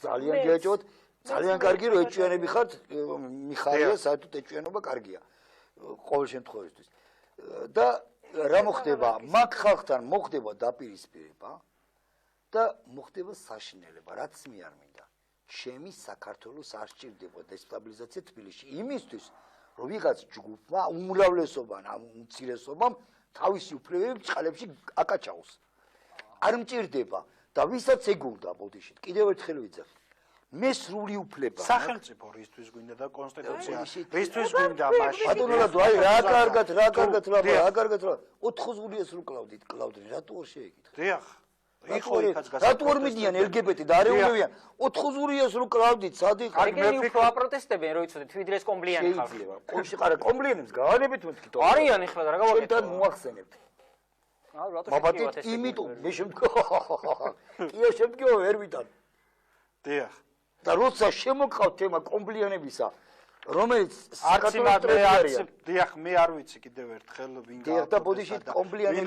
ძალიან გეჭოთ ძალიან კარგი რომ ეჭვიანები ხართ მიხარია საერთოდ ეჭვიანობა კარგია ყოველ შემთხვევაში და რა მოხდება მაგ ხალხთან მოხდება დაპირისპირება და მოხდება საშინელება რაც მე არ მინდა ჩემი საქართველოს არ სჭირდება დესტაბილიზაცია თბილისში იმისთვის რომ ვიღაც ჯგუფმა უმრავლესობამ ამ უმცირესობამ თავისი უფლებები წყალებში აკაჩაოს. არ მჭირდება და ვისაც ეგულდა ბოდიშით. კიდევ ერთხელ ვიძახი. მე სრული უფლება. სახელმწიფო რისთვის გვინდა და კონსტიტუცია რისთვის გვინდა მაშინ. ბატონო აი რა კარგად 400-ს რო კლავდით, რატო არ შეეკითხეთ? დიახ. რატო არ მიდიან ლგბტ და არეულებიან 400-ს რო კლავდით, სად იყო? კარგები უფრო აპროტესტებენ, რო იცოდეთ, ვიდრე ეს კომბლიანი ხალხი. კომბლიანებს გაანებით მეთქით. არიან ეხლა და რა გავაკეთო? ჩვენთან მოახსენებთ. მაბატით იმიტომ მე შემდგომ ვერ ვიტან. დიახ. და როცა შემოყავთ თემა კომბლიანებისა რომელიც დიახ მე არ ვიცი კიდევ ერთხელ ვინ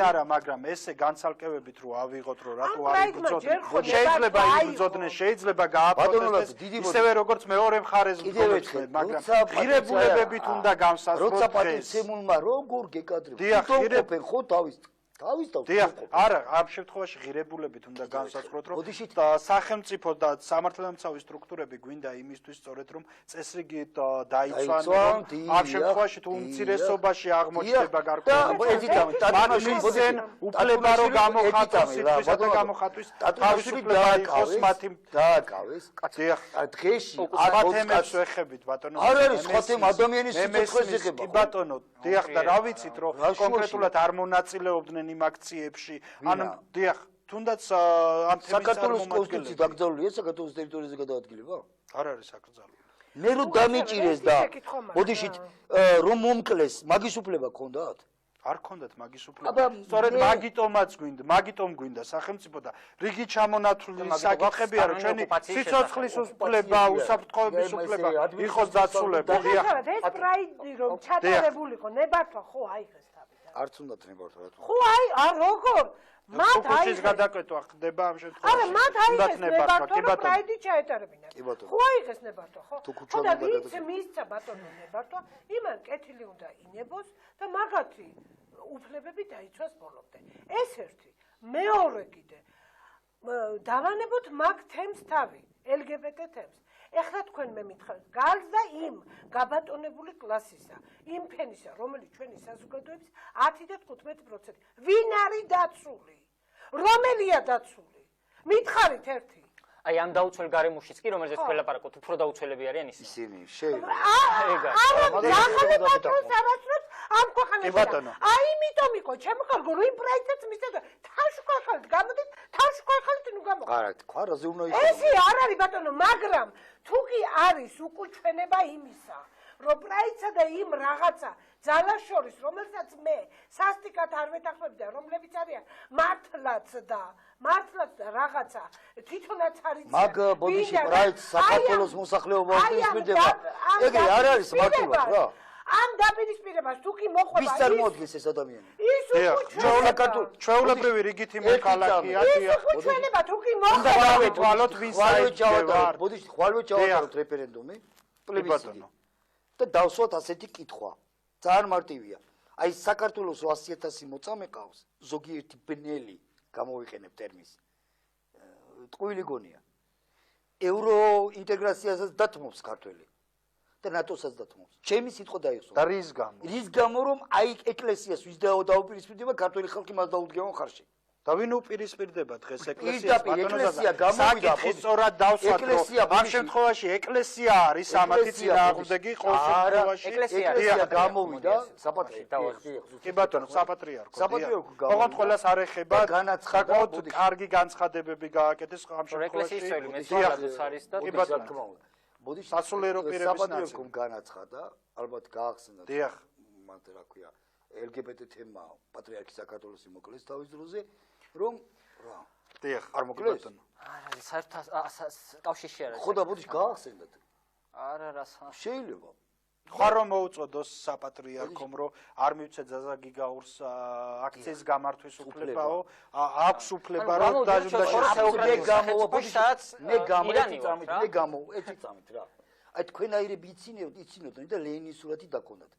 არა მაგრამ ესე განცალკევებით რო ავიღოთ რომ რატო არ იბრძოდნენ შეიძლება იბრძოდნენ შეიძლება გააპროტესტეს ისევე როგორც მეორე მხარეს ბრძოდნენ მაგრამ ღირებულებებით უნდა გამსაზრდოთ როცა პატიცემულმა როგორ გეკადრებთ დიახ ხო თავის დიახ, არა, ამ შემთხვევაში ღირებულებით უნდა განსაზღვროთ, რომ სახელმწიფო და სამართალდამცავი სტრუქტურები გვინდა იმისთვის სწორედ რომ წესრიგი დაიცვან, ამ შემთხვევაში თუ უმცირესობაში აღმოჩნდება გარკვეული უფლება რომ გამოხატოს სიტყვისა და გამოხატვის თავისუფლება იყოს მათი დააკავეს. დიახ, დღეში ათემებს ვეხებით ბატონო. არ არის სხვა თემა ადამიანის სიცოცხლეს ეხება. კი ბატონო, დიახ და რა ვიცით რომ კონკრეტულად არ მონაწილეობდნენ იმ აქციებში. ანუ დიახ, თუნდაც ამ თემის საქართველოს კონსტიტუცია დაკრძალულია საქართველოს ტერიტორიაზე გადაადგილება? არ არის აკრძალული. მე რო დამიჭირეს და ბოდიშით რომ მომკლეს, მაგის უფლება გქონდათ? არ გქონდათ მაგის უფლება. სწორედ მაგიტომ გვინდა სახელმწიფო და რიგი ჩამონათვლილი საკითხებია რომ ჩვენი სიცოცხლის უფლება, უსაფრთხოების უფლება იყოს დაცულებული. ეს პრაიდი რომ ჩატარებულიყო ნებართვა ხო აიღეს თავიდან. არც უნდა ნებართვა. ხო აი როგორ მათ აიღეს გადაკვეთვა ხდება ამ შემთხვევაში. არა მათ აიღეს ნებართვა რომ პრაიდი ჩაეტარებინათ. ხო აიღეს ნებართვა ხო? ხო და ვინც მისცა ბატონო ნებართვა, იმან კეთილი უნდა ინებოს და მაგათი უფლებები დაიცვას ბოლომდე. ეს ერთი. მეორე კიდე დავანებოთ მაგ თემს თავი, ლგბტ თემს. ეხლა თქვენ მე მითხარით, გარდა იმ გაბატონებული კლასისა, იმ ფენისა, რომელიც ჩვენი საზოგადოების 10 და 15%. ვინ არის დაცული? რომელია დაცული? მითხარით ერთი. აი ამ დაუცველ გარემოშიც კი რომელზეც ველაპარაკობთ, უფრო დაუცველები არიან ისინი. შეიძლება. არა, ახალი პატრონს არასდროს ამ ქვეყანაში. აი იმიტომ იყო, ჩემო კარგო, რომ იმ პრაიდსაც მისცემდა. თავშუქალით გამოდით, თავშუქალით ნუ გამოყო. არა, ქვარაზე უნდა ისე. ესე არ არის ბატონო, მაგრამ თუ კი არის უკუჩვენება იმისა, რომ პრაიდსა და იმ რაღაცა ძალას შორის, რომელსაც მე სასტიკად არ ვეთანხმები და რომლებიც არიან მართლაც და რაღაცა თვითონაც არის მაგ ბოდიში პრაიდს საქართველოს მოსახლეობას პირისპირდება. ეგრე არ არის მართულად რა. ამ დაპირისპირებას თუ კი მოყვება ვის წარმოადგენს ეს ადამიანი? ის ჩვეულებრივი რიგითი მოქალაქეა. ის უკუჩვენება თუ კი უნდა მოყვება დავეთვალოთ ვის საერთოდ. ბოდიში ხვალვე ჩავატაროთ რეფერენდუმი, პლებისციტი. და დავსვათ ასეთი კითხვა. ძალიან მარტივია. აი საქართველოს 100,000 მოწამე ყავს, ზოგიერთი ბნელი გამოვიყენებ ტერმინს. ტყუილი გონია. ევრო ინტეგრაციასაც დათმობს ქართველი. და ნატოსაც დათმობს. ჩემი სიტყვა დაიხსო. და რის გამო? რის გამო რომ აი ეკლესიას ვის დაუპირისპირდება ქართველი ხალხი მას დაუდგება ხარში. და ვინ უპირისპირდება დღეს ეკლესიას? ეკლესია გამოვიდა, სწორად დავსვათ რომ ამ შემთხვევაში ეკლესია არის ამათი წინააღმდეგი ყოველ შემთხვევაში. ეკლესია გამოვიდა საპატრიარქო. კი ბატონო, საპატრიარქო. ოღონდ ყველას არ ეხება განაცხადოთ, კარგი განცხადებები გააკეთეს ამ შემთხვევაში. ეკლესიის წევრი მეცნიერებიც არის და კი ბატონო. ბოდიში სასულიერო პირების საპატრიარქომ განაცხადა, ალბათ გაახსენდა. დიახ. მათ რა ქვია, ლგბტ თემა პატრიარქი საქართველოს მოკლეს თავის დროზე, რომ რა. დიახ, არ მოკლეს? არა, საერთოდ კავშირში არის. ხო და ბოდიში გაახსენდათ. არა, შეიძლება. ხარ რომ მოუწოდოს საპატრიარქომ რომ არ მივცე ზაზაგიგაურს აქციის გამართვის უფლებაო, აქვს უფლება რომ ეცი წამით რა. აი თქვენაირები იცინოდნენ და ლენინის სურათი დაკონდათ.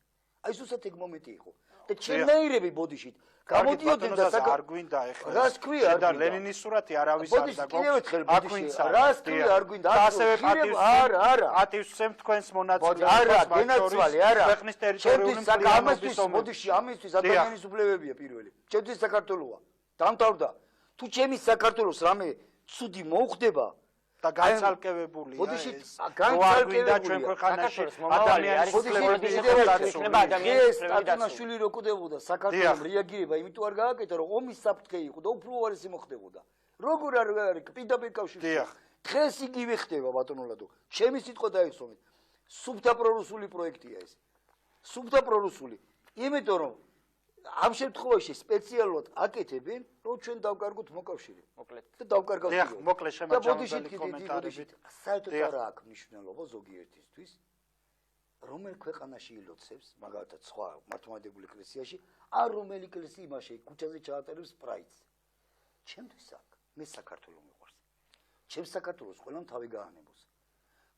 აი ზუსტად ეგ მომენტი იყო. და ჩემნაირები ბოდიშით გამოდიოდნენ და არ გვინდა ეხლა. რას ქვია და ლენინის სურათი არავის არ დაგობს. აქ ვინცა რას ქვია არ გვინდა. ასევე პატივსცემ თქვენს მონაწილეობას. არა, გენაცვალე, არა. ქვეყნის ტერიტორიული ამისთვის ბოდიში ამისთვის ადამიანის უფლებებია პირველი. ჩემთვის საქართველოა. დამთავრდა. თუ ჩემი საქართველოს რამე ცუდი მოუხდება და განცალკევებულია ბოდიში განცალკევებულია ჩვენ ქვეყანაში ადამიანის უფლებების ეს სტატუნაშვილი რო კვდებოდა საქართველოს რეაგირება იმიტომ არ გააკეთა რომ ომის საფრთხე იყო და უფრო უარესი მოხდებოდა როგორ არის პირდაპირ კავშირში დღეს იგივე ხდება ბატონოლადო ჩემი სიტყვა დაიხსოვეთ სუბთა პრორუსული პროექტია ეს სუბთა პრორუსული იმიტომ რომ ამ შემთხვევაში სპეციალურად აკეთებენ, რომ ჩვენ დავკარგოთ მოკავშირე. მოკლედ. და დავკარგავთ. დიახ, მოკლედ შემოჭამებელი კომენტარებით. საერთოდ არ აქვს მნიშვნელობა ზოგიერთისთვის, რომელ ქვეყანაში ილოცებს, მაგალითად, სხვა მართლმადიდებლურ ეკლესიაში, ან რომელ ეკლესიაში ქუჩაზე ჩაატარებს პრაიდს. ჩემთვის აქ, მე საქართველოს მიყვარს. ჩემს საქართველოს ყველამ თავი გაანებოს.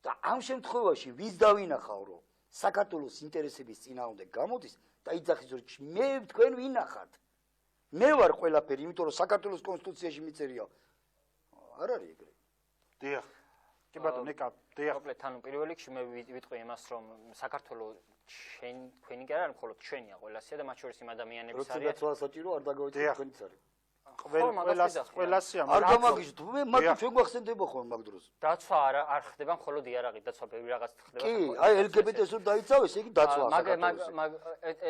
და ამ შემთხვევაში ვის დავინახავ, რომ საქართველოს ინტერესების წინააღმდეგ გამოდის და იძახის რომ მე თქვენ ვინახავთ მე ვარ ყველაფერი, იმიტომ რომ საქართველოს კონსტიტუციაში მიწერია. არ არის ეგრე. დიახ. კი ბატონო, ნიკა, დიახ. მოკლედ, ანუ პირველ რიგში მე ვიტყვი იმას, რომ საქართველოს თქვენი კი არ არის, მხოლოდ ჩვენია ყველასია და მათ შორის იმ ადამიანების არის. როცა ცვალ საჭირო არ დაგავიწყოთ თქვენიც არის. ყველასია არ გამაგიჟდ, მე მარტო ჩვენ გვახსენდება ხოლმე მაგ დროს. დაცვა არ ხდება, მხოლოდ იარაღით დაცვა ბევრი რაღაც ხდება. კი, აი ლგბტ-ს რომ დაიცავეს, იგი დაცვაა საქართველოს.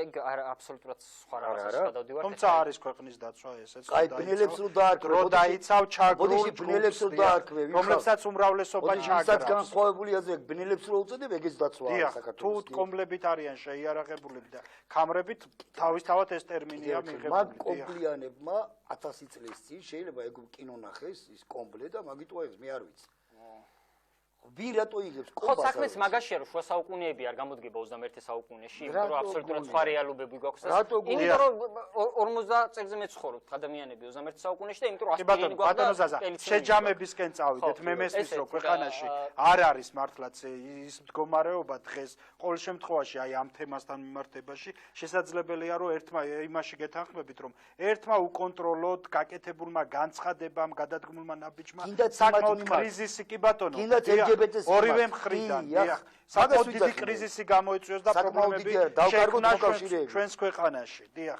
ეგ აბსოლუტურად სხვა რაღაცას გადავდივართ. თუმცა არის ქვეყნის დაცვა ესეც. აი ბნელებს რომ დაარქვე, რო დაიცავ ჩაგრულ, ბოდიში ბნელებს რომ დაარქვე, რომლებსაც უმრავლესობა ჩაგრავს. ვისაც განსხვავებული აზრი აქვს, ბნელებს რო უწოდებ, ეგეც დაცვაა საქართველოს. თუ კომბლებით არიან შეიარაღებულები და ქამრებით, თავისთავად ეს ტერმინია მიღებული. მაგ კომპლიანებმა 1000 წლის წინ შეიძლება ეგ კინო ნახეს ის კომბლე და მაგიტო ეს მე არ ვიცი. ვინ რატო იღებს კომბას? ხო, საქმეც მაგაშია, რომ შუა საუკუნეები არ გამოდგება 21 საუკუნეში, იმიტომ რომ აბსოლუტურად სხვა რეალობები გვაქვს. იმიტომ რომ 50 წელზე მე ცხოვრობთ ადამიანები 21 საუკუნეში და იმიტომ რომ ასპირინი გვაქვს. ბატონო ზაზა, შეჯამებისკენ წავიდეთ, მე მესმის რომ ქვეყანაში არ არის მართლაც ის მდგომარეობა დღეს ყოველ შემთხვევაში აი ამ თემასთან მიმართებაში შესაძლებელია რომ ერთმა იმაში გეთანხმებით რომ ერთმა უკონტროლოდ გაკეთებულმა განცხადებამ გადადგმულმა ნაბიჯმა საკმაოდ კრიზისი კი ბატონო ორივე მხრიდან დიახ საკმაოდ დიდი კრიზისი გამოიწვიოს და პრობლემები შეექმნა ჩვენს ქვეყანაში დიახ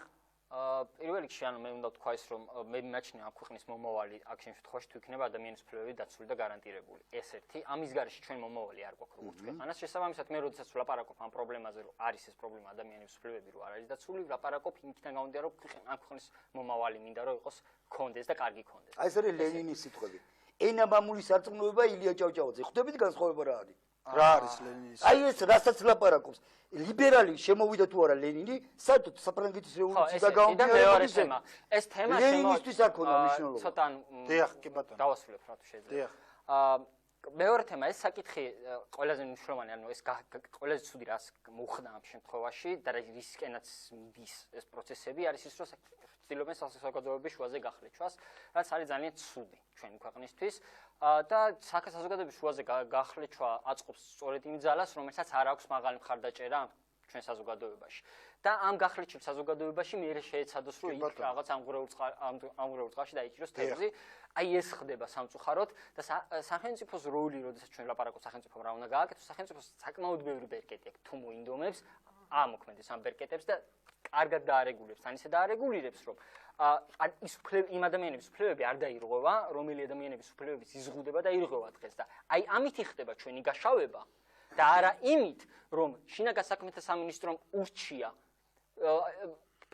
პირველ რიგში ანუ მე უნდა ვთქვა ის რომ მე მიმაჩნია ამ ქვეყნის მომავალი აქ შემთხვევაში თუ იქნება ადამიანის უფლებები დაცული და გარანტირებული ეს ერთი ამის გარეშე ჩვენ მომავალი არ გვაქვს როგორც ქვეყანას შესაბამისად მე როდესაც ვლაპარაკობ ამ პრობლემაზე რომ არის ეს პრობლემა ადამიანის უფლებები რომ არ არის დაცული ვლაპარაკობ იმითთან გამომდინარე რომ ამ ქვეყნის მომავალი მინდა რომ იყოს კონდეს და კარგი კონდეს აი ეს არის ლენინის სიტყვები ენა მამული სარწმუნოება ილია ჭავჭავაძე ხვდებით განსხვავება რა არის რა არის ლენინის აი ეს რასაც ლაპარაკობს ლიბერალი შემოვიდა თუ არა ლენინი საერთოდ საფრანგეთის რევოლუციის დაგამოდი ეს თემა ლენინისთვის არ ქონდა მნიშვნელობა ცოტა დიახ კი ბატონო დავასრულებ რა თუ შეიძლება დიახ მეორე თემა ეს საკითხი ყველაზე მნიშვნელოვანი ანუ ეს ყველაზე ცუდი რას მოხდა ამ შემთხვევაში და რისკენაც მიდის ეს პროცესები არის ის რომ ცდილობენ საზოგადოების შუაზე გახლეჩვას რაც არის ძალიან ცუდი ჩვენი ქვეყნისთვის და საზოგადოების შუაზე გახლეჩვა აწყობს სწორედ იმ ძალას რომელსაც არ აქვს მაღალი მხარდაჭერა ჩვენ საზოგადოებაში და ამ გახლეჩებს საზოგადოებაში მე შეეცადოს რომ იქ რაღაც ამღვრეულ წყალში დაიჭიროს თევზი აი ეს ხდება სამწუხაროდ და სახელმწიფოს როლი როდესაც ჩვენ ვლაპარაკობთ სახელმწიფომ რა უნდა გააკეთოს სახელმწიფოს საკმაოდ ბევრი ბერკეტი აქვს თუ მოინდომებს ამოქმედებს ამ ბერკეტებს და კარგად დაარეგულებს თან ისე დაარეგულირებს რომ ის იმ ადამიანების უფლებები არ დაირღვევა რომელი ადამიანების უფლებებიც იზღუდება და ირღვევა დღეს და აი ამით ხდება ჩვენი გაშავება და არა იმით რომ შინაგან საქმეთა სამინისტრომ ურჩია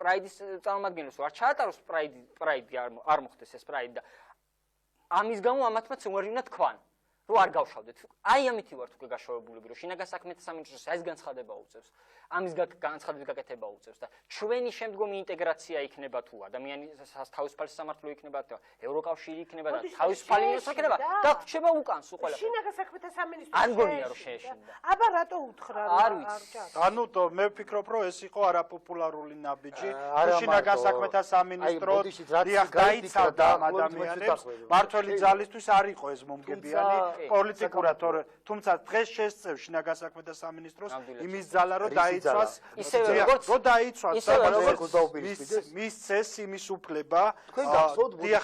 პრაიდის წარმომადგენლებს არ ჩაატაროს პრაიდი არ მოხდეს ეს პრაიდი და ამის გამო ამათმაც უარი უნდა თქვან რომ არ გავშავდეთ აი ამითი ვართ უკვე გაშავებულები რომ შინაგან საქმეთა სამინისტროს ეს განცხადება უწევს ამის განცხადების გაკეთება უწევს და ჩვენი შემდგომი ინტეგრაცია იქნება თუ ადამიანის თავისუფალი სამართლო იქნება და ევროკავშირი იქნება და თავისუფალი ინსტიტუტი იქნება და რჩება უკანს უყოლა შინაგან საქმეთა სამინისტრო არ გონია რომ შეეშინდა აბა რატო უთხრა არ ვიცი ანუ მე ვფიქრობ რომ ეს იყო არაპოპულარული ნაბიჯი შინაგან საქმეთა სამინისტრო დიახ დაიცავდა ამ ადამიანებს მართველი ძალისთვის არ იყო ეს მომგებიანი პოლიტიკურად თუმცა დღეს შესწევს შინაგან საქმეთა სამინისტროს იმის ძალა რომ დაიცვას ისევე როგორც რომ დაიცვას მისცეს იმის უფლება დიახ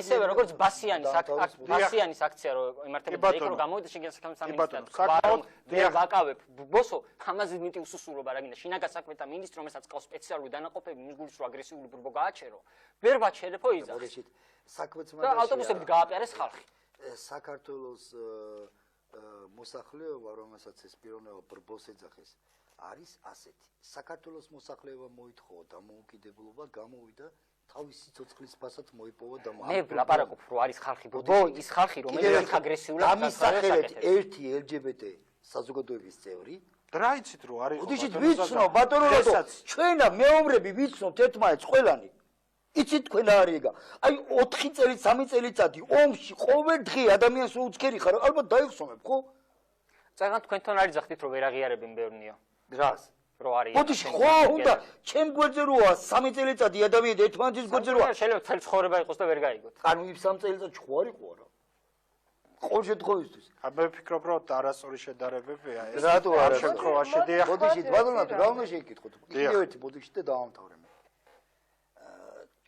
ისევე როგორც ბასიანის აქცია რომ იმართებოდა იქ რომ გამოვიდა შინაგან საქმეთა სამინისტროს დიახ ვაკავებ ბოსო ხამაზე მეტი უსუსურობა რა გინდა შინაგან საქმეთა მინისტრო რომელსაც ყავს სპეციალური დანაყოფები მის გულს რომ აგრესიული ბრბო გააჩერო ვერ ვაჩერებო იზახს საქმეც და ავტობუსებით გააპიარეს ხალხი საქართველოს მოსახლეობა რომელსაც ეს პიროვნება ბრბოს ეძახეს არის ასეთი საქართველოს მოსახლეობა მოითხოვა დამოუკიდებლობა გამოვიდა თავისი ცოცხლის ფასად მოიპოვა და მე ვლაპარაკობ რომ არის ხალხი ბოდიში ის ხალხი რომელიც აგრესიულად გამისახელეთ ერთი ლგბტ საზოგადოების წევრი რა იცით რომ არის ბოდიში ვიცნო ბატონო ჩვენა მეომრები ვიცნობთ ერთმანეთს ყველანი იცით თქვენ რა არის ეგა აი 4 წელი 3 წელიწადი ომში ყოველ დღე ადამიანს რო უცქერი ხარ ალბათ დაიხსომებ ხო წაგან თქვენთან არის ზახთით რომ ვერ აღიარებენ ბევრნიო რას რო არის ბოდიში ხო უნდა ჩემ გვერდზე როა 3 წელიწადი ადამიანი ერთმანეთის გვერდზე როა შეიძლება თელ ცხოვრება იყოს და ვერ გაიგოთ ანუ იმ 3 წელიწადში ხო არისო არა ყოველ შემთხვევისთვის მე ვფიქრობ რომ არასწორი შედარებებია ეს რატო არა შემთხვევაში დიახ ბოდიში ბატონო რა უნდა შეიკითხოთ კიდევ ერთი ბოდიში და დავამთავრე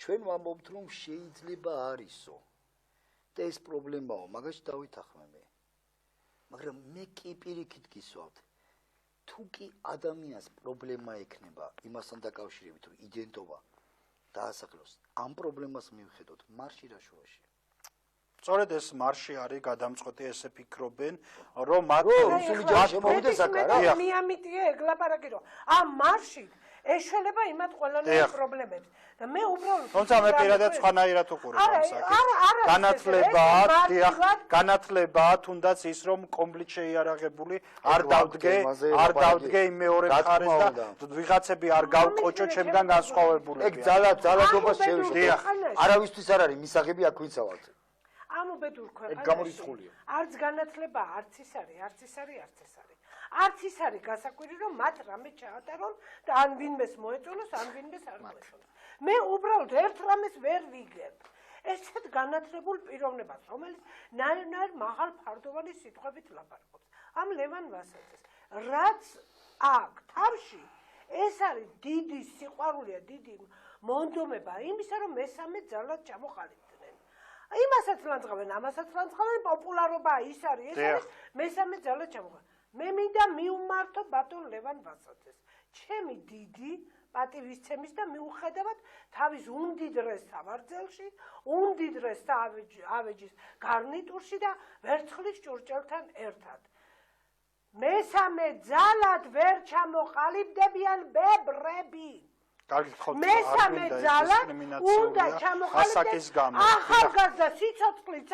ჩვენ ვამბობთ რომ შეიძლება არისო და ეს პრობლემაო მაგაში დავითახმე მე მაგრამ მე კი პირიქით გისვავთ თუ კი ადამიანს პრობლემა ექნება იმასთან დაკავშირებით რომ იდენტობა დაასახლოს ამ პრობლემას მივხედოთ მარში რა შუაში სწორედ ეს მარში არის გადამწყვეტი ესე ფიქრობენ რომ მათ რუსული ჯარში მოვიდეს აქ რა მე ამიტია ეგლაპარაკი რომ ამ მარში ეშველება იმათ ყველანაირ პრობლემებს და მე უბრალოდ თუმცა მე პირადად სხვანაირად უყურებ ამ საკითხს განათლება თუნდაც ის რომ კომპლით შეიარაღებული არ დავდგე იმ მეორე მხარეს და ვიღაცები არ გავყოჭო ჩემგან განსხვავებულები ეგ ძალადობას შევშევ არავისთვის არ არის მისაღები აქ ვიცავთ ამ უბედურ ქვეყანაში არც განათლება არც ის არის გასაკვირი რომ მათ რამე ჩაატარონ და ან ვინმეს მოეწონოს ან ვინმეს არ მოეწონოს მე უბრალოდ ერთ რამეს ვერ ვიგებ ესეთ განათლებულ პიროვნებას რომელიც ნაირ მაღალ ფარდოვანი სიტყვებით ლაპარაკობს ამ ლევან ვასაძეს რაც აქ თავში ეს არის დიდი სიყვარულია დიდი მონდომება იმისა რომ მესამე ძალად ჩამოყალიბდნენ იმასაც ლანძღავენ ამასაც ლანძღავენ პოპულარობა ის არის ეს არის მესამე ძალად ჩამოყალიბდნენ მე მინდა მიუმართო ბატონ ლევან ვასაძეს ჩემი დიდი პატივისცემის და მიუხედავად თავის უმდიდრეს სამარძელში უმდიდრეს ავეჯის გარნიტურში და ვერცხლის ჭურჭელთან ერთად მესამე ძალად ვერ ჩამოყალიბდებიან ბებრები მესამე ძალად უნდა ჩამოყალიბდეს ახალგაზრდა სიცოცხლის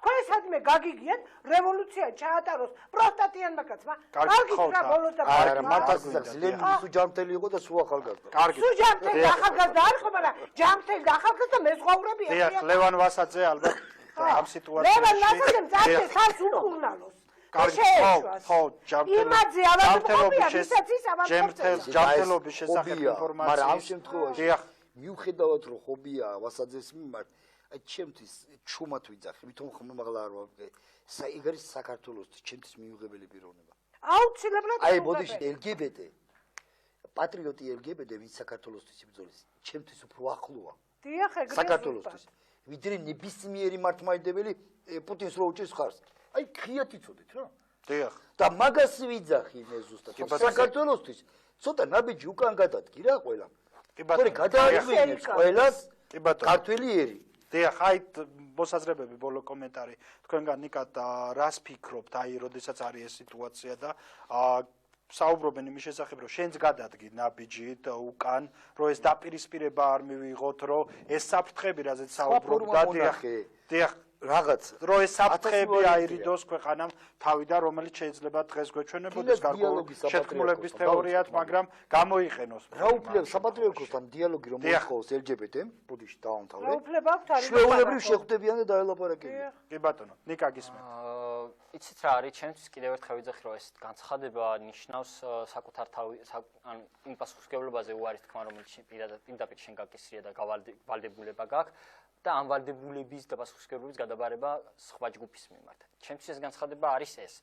თქვენ სადმე გაგიგიეთ რევოლუცია ჩაატაროს პროსტატიანმა კაცმა კარგი რა ბოლოს და არა მართალს ლენინის უჯამთელი იყო და სულ ახალგაზრდა კარგი უჯამთელი ახალგაზრდა არ იყო მაგრამ ჯამთელი და ახალგაზრდა მეზღვაურები არიან ლევან ვასაძე ალბათ ამ სიტუაციაში ლევან ვასაძემ წარდეს ხალხს უკურნალოს ჯამთელობის შესახებ ინფორმაციის მაგრამ ამ შემთხვევაში მიუხედავად რომ ხობია ვასაძეს მიმართ აი ჩემთვის ჩუმად ვიძახი ვითომ ხომ მაღლა არ ვამბე ეგ არის საქართველოსთვის ჩემთვის მიუღებელი პიროვნება აუცილებლად აი ბოდიში ლგბტ პატრიოტი ლგბტ ვინც საქართველოსთვის იბრძოლის ჩემთვის უფრო ახლოა დიახ ეგრე საქართველოსთვის ვიდრე ნებისმიერი მართლმადიდებელი პუტინს რო უჭერს ხარს აი ხიათ იცოდეთ რა დიახ და მაგას ვიძახი მე ზუსტად საქართველოსთვის ცოტა ნაბიჯი უკან გადადგი რა ყველა კი ბატონო გადააგვიანებს ყველას ქართველი ერი დიახ აი მოსაზრებები ბოლო კომენტარი თქვენგან ნიკად რას ფიქრობთ აი როდესაც არის ეს სიტუაცია და საუბრობენ იმის შესახებ რომ შენც გადადგი ნაბიჯით უკან რომ ეს დაპირისპირება არ მივიღოთ რომ ეს საფრთხები რაზეც საუბრობ და დიახ რაღაც რომ ეს საფრთხეები აირიდოს ქვეყანამ თავიდან რომელიც შეიძლება დღეს გვეჩვენებოდეს გარკვეული შეთქმულების თეორიად მაგრამ გამოიყენოს რა უფლება საპატრიარქოსთან დიალოგი რომ მოხდეს LGBT-მ ბუდიში დაამთავრე რა უფლება აქვს არის ჩვეულებრივ შეხვდებიან და დაელაპარაკებიან კი ბატონო ნიკა გისმენთ იცით რა არის ჩემთვის კიდევ ერთხელ ვიძახი რომ ეს განცხადება ნიშნავს საკუთარ ანუ იმ პასუხისმგებლობაზე უარის თქმა რომელიც პირდაპირ შენ გაკისრია და გავალდებულება გაქვს და ამ ვალდებულების და პასუხისმგებლობის გადაბარება სხვა ჯგუფის მიმართ. ჩემთვის ეს განცხადება არის ეს.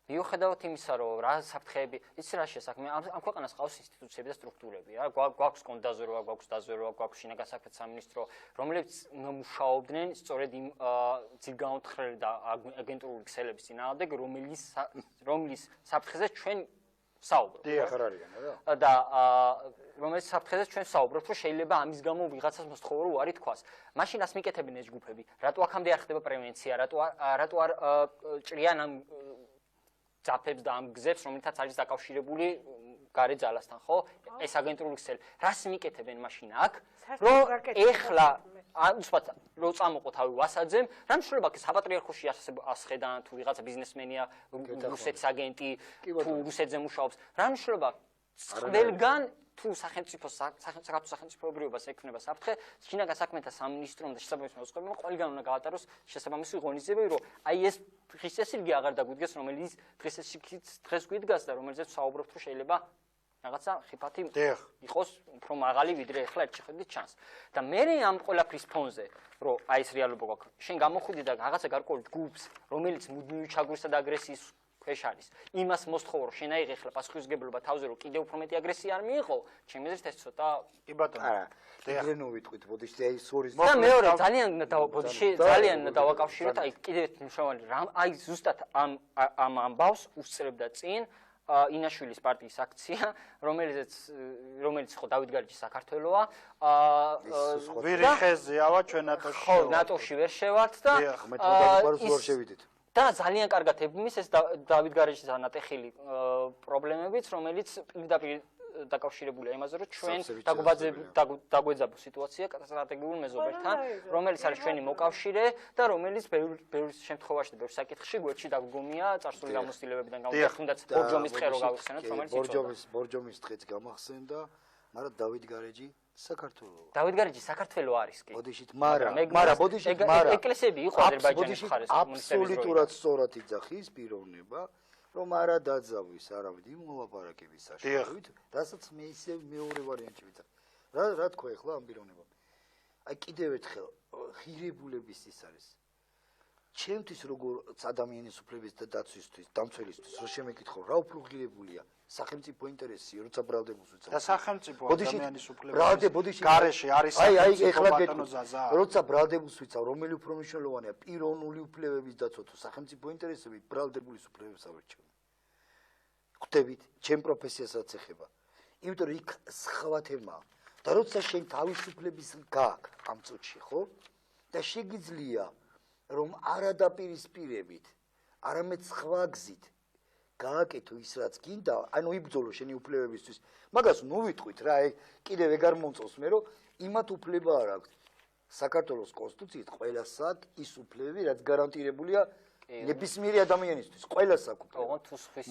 მიუხედავად იმისა, რომ რა საფრთხეები, იცი რა შესაქმე, ამ ქვეყანას ყავს ინსტიტუციები და სტრუქტურები, რა. გვაქვს კონდაზროვა, გვაქვს დაზროვა, გვაქვს შინაგან საქმეთა სამინისტრო, რომლებიც მუშაობდნენ სწორედ იმ ძირგაუნთხრელი და აგენტურული ქსელების წინააღმდეგ, რომლის საფრთხეზე ჩვენ საუბრობთ. დიახ, არ არიან რა. და რომელიც საფრთხეზე ჩვენ საუბრობთ, რომ შეიძლება ამის გამო ვიღაცას მოსთხოვრო უარი თქვას. მაშინ რას მიკეთებენ ეს ჯგუფები? რატო აქამდე არ ხდება პრევენცია? რატო არ ჭრიან ამ ძაფებს და ამ გზებს, რომელთაც არის დაკავშირებული გარე ძალასთან, ხო? ეს აგენტურული ქსელი. რას მიკეთებენ მაშინ აქ? რომ ეხლა უცბად რო წამოყო თავი ვასაძემ, რა მნიშვნელობა აქვს საპატრიარქოში ასხედან თუ ვიღაცა ბიზნესმენია, რუსეთის აგენტი, თუ რუსეთზე მუშაობს. რა მნიშვნელობა ყველგან თუ სახელმწიფოს საქართველოს სახელმწიფოებრიობას ექნება საფრთხე, შინაგან საქმეთა სამინისტრომ და შესაბამისი მოწყობილმა ყველგან უნდა გაატაროს შესაბამისი ღონისძიებები, რომ აი ეს დღის წესრიგი აღარ დაგვიდგეს, რომელიც დღეს გვიდგას და რომელზეც საუბრობთ, რომ შეიძლება რაღაცა ხიფათი იყოს უფრო მაღალი ვიდრე ახლა ერთ შეხედვით ჩანს. და მე ამ ყველაფრის ფონზე, რომ აი ეს რეალობა გვაქვს, შენ გამოხვიდი და რაღაცა გარკვეულ ჯგუფს, რომელიც მუდმივი ჩაგვრისა და აგრესიის ქვეშ არის. იმას მოსთხოვ რომ შენ აიღე ხლა პასუხისმგებლობა თავზე რომ კიდევ უფრო მეტი აგრესია არ მიიღო, ჩემი აზრით ეს ცოტა კი ბატონო. ეგრენო ვიტყვით, ბოდიში აი სორის. და მეორე ძალიან ბოდიში ძალიან დავაკავშიროთ, აი კიდევ ერთ მნიშვნელოვანი რამ, აი ზუსტად ამ ამბავს უსწრებდა წინ ინაშვილის პარტიის აქცია, რომელიც ხო დავით გარეჯის საქართველოა. ვირიხეზეავა ჩვენ ნატოში. ხო, ნატოში ვერ შევართ და და ძალიან კარგად ებმის ეს დავით გარეჯის ანატეხილი პრობლემებიც, რომელიც პირდაპირ დაკავშირებულია იმაზე, რომ ჩვენ დაგვეძაბო სიტუაცია სტრატეგიულ მეზობელთან, რომელიც არის ჩვენი მოკავშირე და რომელიც ბევრ შემთხვევაში და ბევრ საკითხში გვერდში დაგგომია წარსული გამოცდილებებიდან გამომდინარე, თუნდაც ბორჯომის ტყე რო გავიხსენოთ, რომელიც ბორჯომის ტყეც გამახსენდა, მაგრამ დავით გარეჯი საქართველოა. დავით გარეჯი საქართველო არის კი. ბოდიშით, მაგრამ ეკლესიები იყო აზერბაიჯანის მხარეს აბსოლუტურად სწორად იძახის პიროვნება. რომ არა დაძავის არავითი მოლაპარაკების საშუალებით, რასაც მე ისე მეორე ვარიანტი ვიცახ. რა თქვა ახლა ამ პიროვნებამ? აი კიდევ ერთხელ ღირებულების ის არის. ჩემთვის როგორც ადამიანის უფლების და დაცვისთვის, დამცველისთვის, რო შემეკითხო, რა უფრო ღირებულია? სახელმწიფო ინტერესია, როცა ბრალდებას უწევს. და სახელმწიფო ადამიანის უფლების გარეშე არის სახელმწიფო ბატონო ზაზა. როცა ბრალდებას ვიცავ, რომელი უფრო მნიშვნელოვანია, პიროვნული უფლებების დაცვა თუ სახელმწიფო ინტერესები, ბრალდებულის უფლებებს ავირჩევ. ხვდებით, ჩემ პროფესიასაც ეხება. იმიტომ რომ იქ სხვა თემაა. და როცა შენ თავისუფლების გააქვს ამ წუთში, ხო? და შეგიძლია რომ არადაპირისპირებით, არამედ სხვა გზით გააკეთო ის რაც გინდა, ანუ იბრძოლო შენი უფლებებისთვის. მაგას ნუ ვიტყვით რა, კიდევ ეგ არ მომწონს მე რომ იმათ უფლება არ აქვს. საქართველოს კონსტიტუციით ყველას აქვს ის უფლებები, რაც გარანტირებულია ნებისმიერი ადამიანისთვის, ყველას აქვს უფლება. ოღონდ თუ სხვის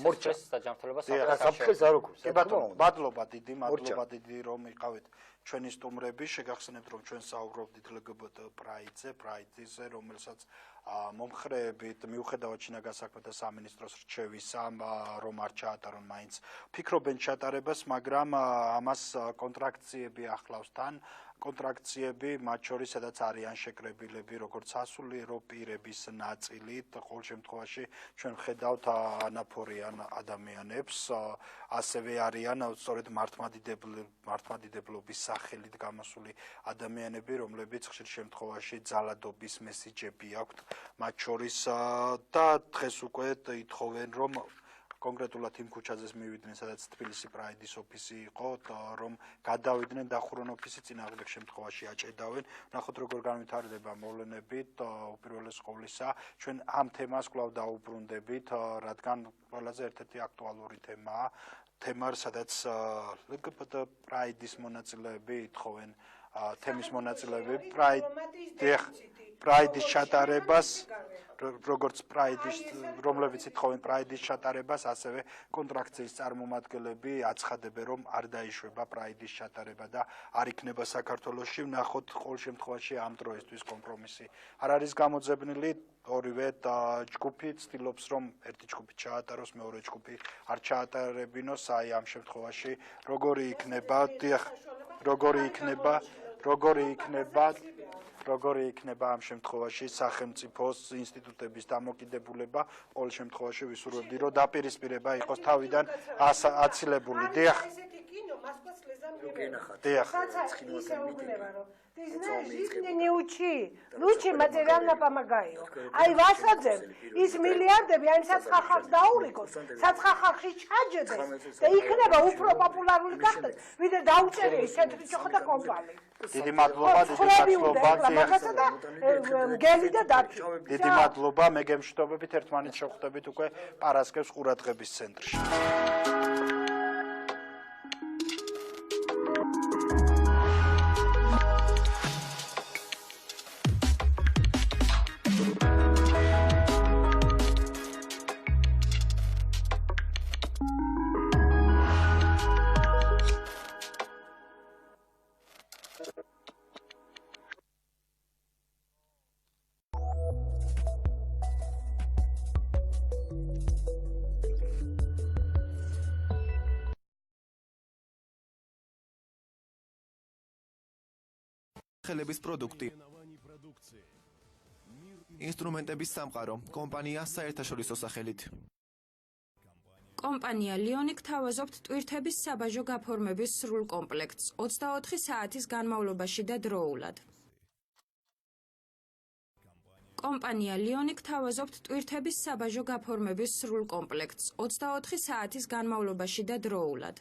დაჯანმრთელობა საფრთხეს არ აქვს. კი ბატონო, მადლობა დიდი რომ იყავით ჩვენი სტუმრები, შეგახსენებთ რომ ჩვენ საუბრობდით ლგბტ პრაიდზე, რომელსაც მომხრეებით მიუხედავად შინაგან საქმეთა სამინისტროს რჩევისა, რომ არ ჩაატარონ მაინც ფიქრობენ ჩატარებას, მაგრამ ამას კონტრაქციები ახლავს თან. კონტრაქციები, მათ შორის სადაც არიან შეკრებილები, როგორც სასულიერო პირების ნაწილით, ყოველ შემთხვევაში ჩვენ ვხედავთ ანაფორიან ადამიანებს, ასევე არიან სწორედ მართლმადიდებლობის სახელით გამოსული ადამიანები, რომლებიც ხშირ შემთხვევაში ძალადობის მესიჯები აქვთ, მათ შორის და დღეს უკვე ითხოვენ, რომ კონკრეტულად იმ ქუჩაზე მივიდნენ, სადაც თბილისი პრაიდის ოფისი იყო, რომ გადავიდნენ დახურონ ოფისი, წინააღმდეგ შემთხვევაში აჭედავენ. ნახოთ როგორ განვითარდება მოვლენები, უპირველეს ყოვლისა, ჩვენ ამ თემას კვლავ დაუბრუნდებით, რადგან ყველაზე ერთ-ერთი აქტუალური თემაა, სადაც ლგბტ პრაიდის მონაწილეები ითხოვენ თემის მონაწილეები პრაიდის ჩატარებას, როგორც პრაიდის, რომლებიც ითხოვენ პრაიდის ჩატარებას, ასევე კონტრაქციის წარმომადგენლები აცხადებენ, რომ არ დაიშვება პრაიდის ჩატარება და არ იქნება საქართველოში. ვნახოთ ყოველ შემთხვევაში ამ დროისთვის კომპრომისი არ არის გამოძებნილი. ორივე ჯგუფი ცდილობს, რომ ერთი ჯგუფი ჩაატაროს, მეორე ჯგუფი არ ჩაატარებინოს. აი ამ შემთხვევაში როგორი იქნება ამ შემთხვევაში სახელმწიფოს ინსტიტუტების დამოკიდებულება, ყოველ შემთხვევაში ვისურვებდი, რომ დაპირისპირება იყოს თავიდან აცილებული. Диახ. Ты знаешь, жизнь не учи. Лучше материально помогай. Ай васадзем, ის მილიარდები აი საცხახახს დაურიკოს, საცხახახში ჩაჯდეს და იქნება უფრო პოპულარული გახდეს, ვიდრე დაუწერია ცენტრი ჩოხა და კომპანი. დიდი მადლობა, მაგასა და მგელი და დათი. დიდი მადლობა, მე გემშვიდობებით ერთმანეთს შევხვდებით უკვე პარასკევს ყურადღების ცენტრში. ხელების პროდუქტი. ინსტრუმენტების სამყარო, კომპანია საერთაშორისო სახელით. კომპანია ლიონი გთავაზობთ ტვირთების საბაჟო გაფორმების სრულ კომპლექტს 24 საათის განმავლობაში და დროულად. კომპანია ლიონი გთავაზობთ ტვირთების საბაჟო გაფორმების სრულ კომპლექტს 24 საათის განმავლობაში და დროულად.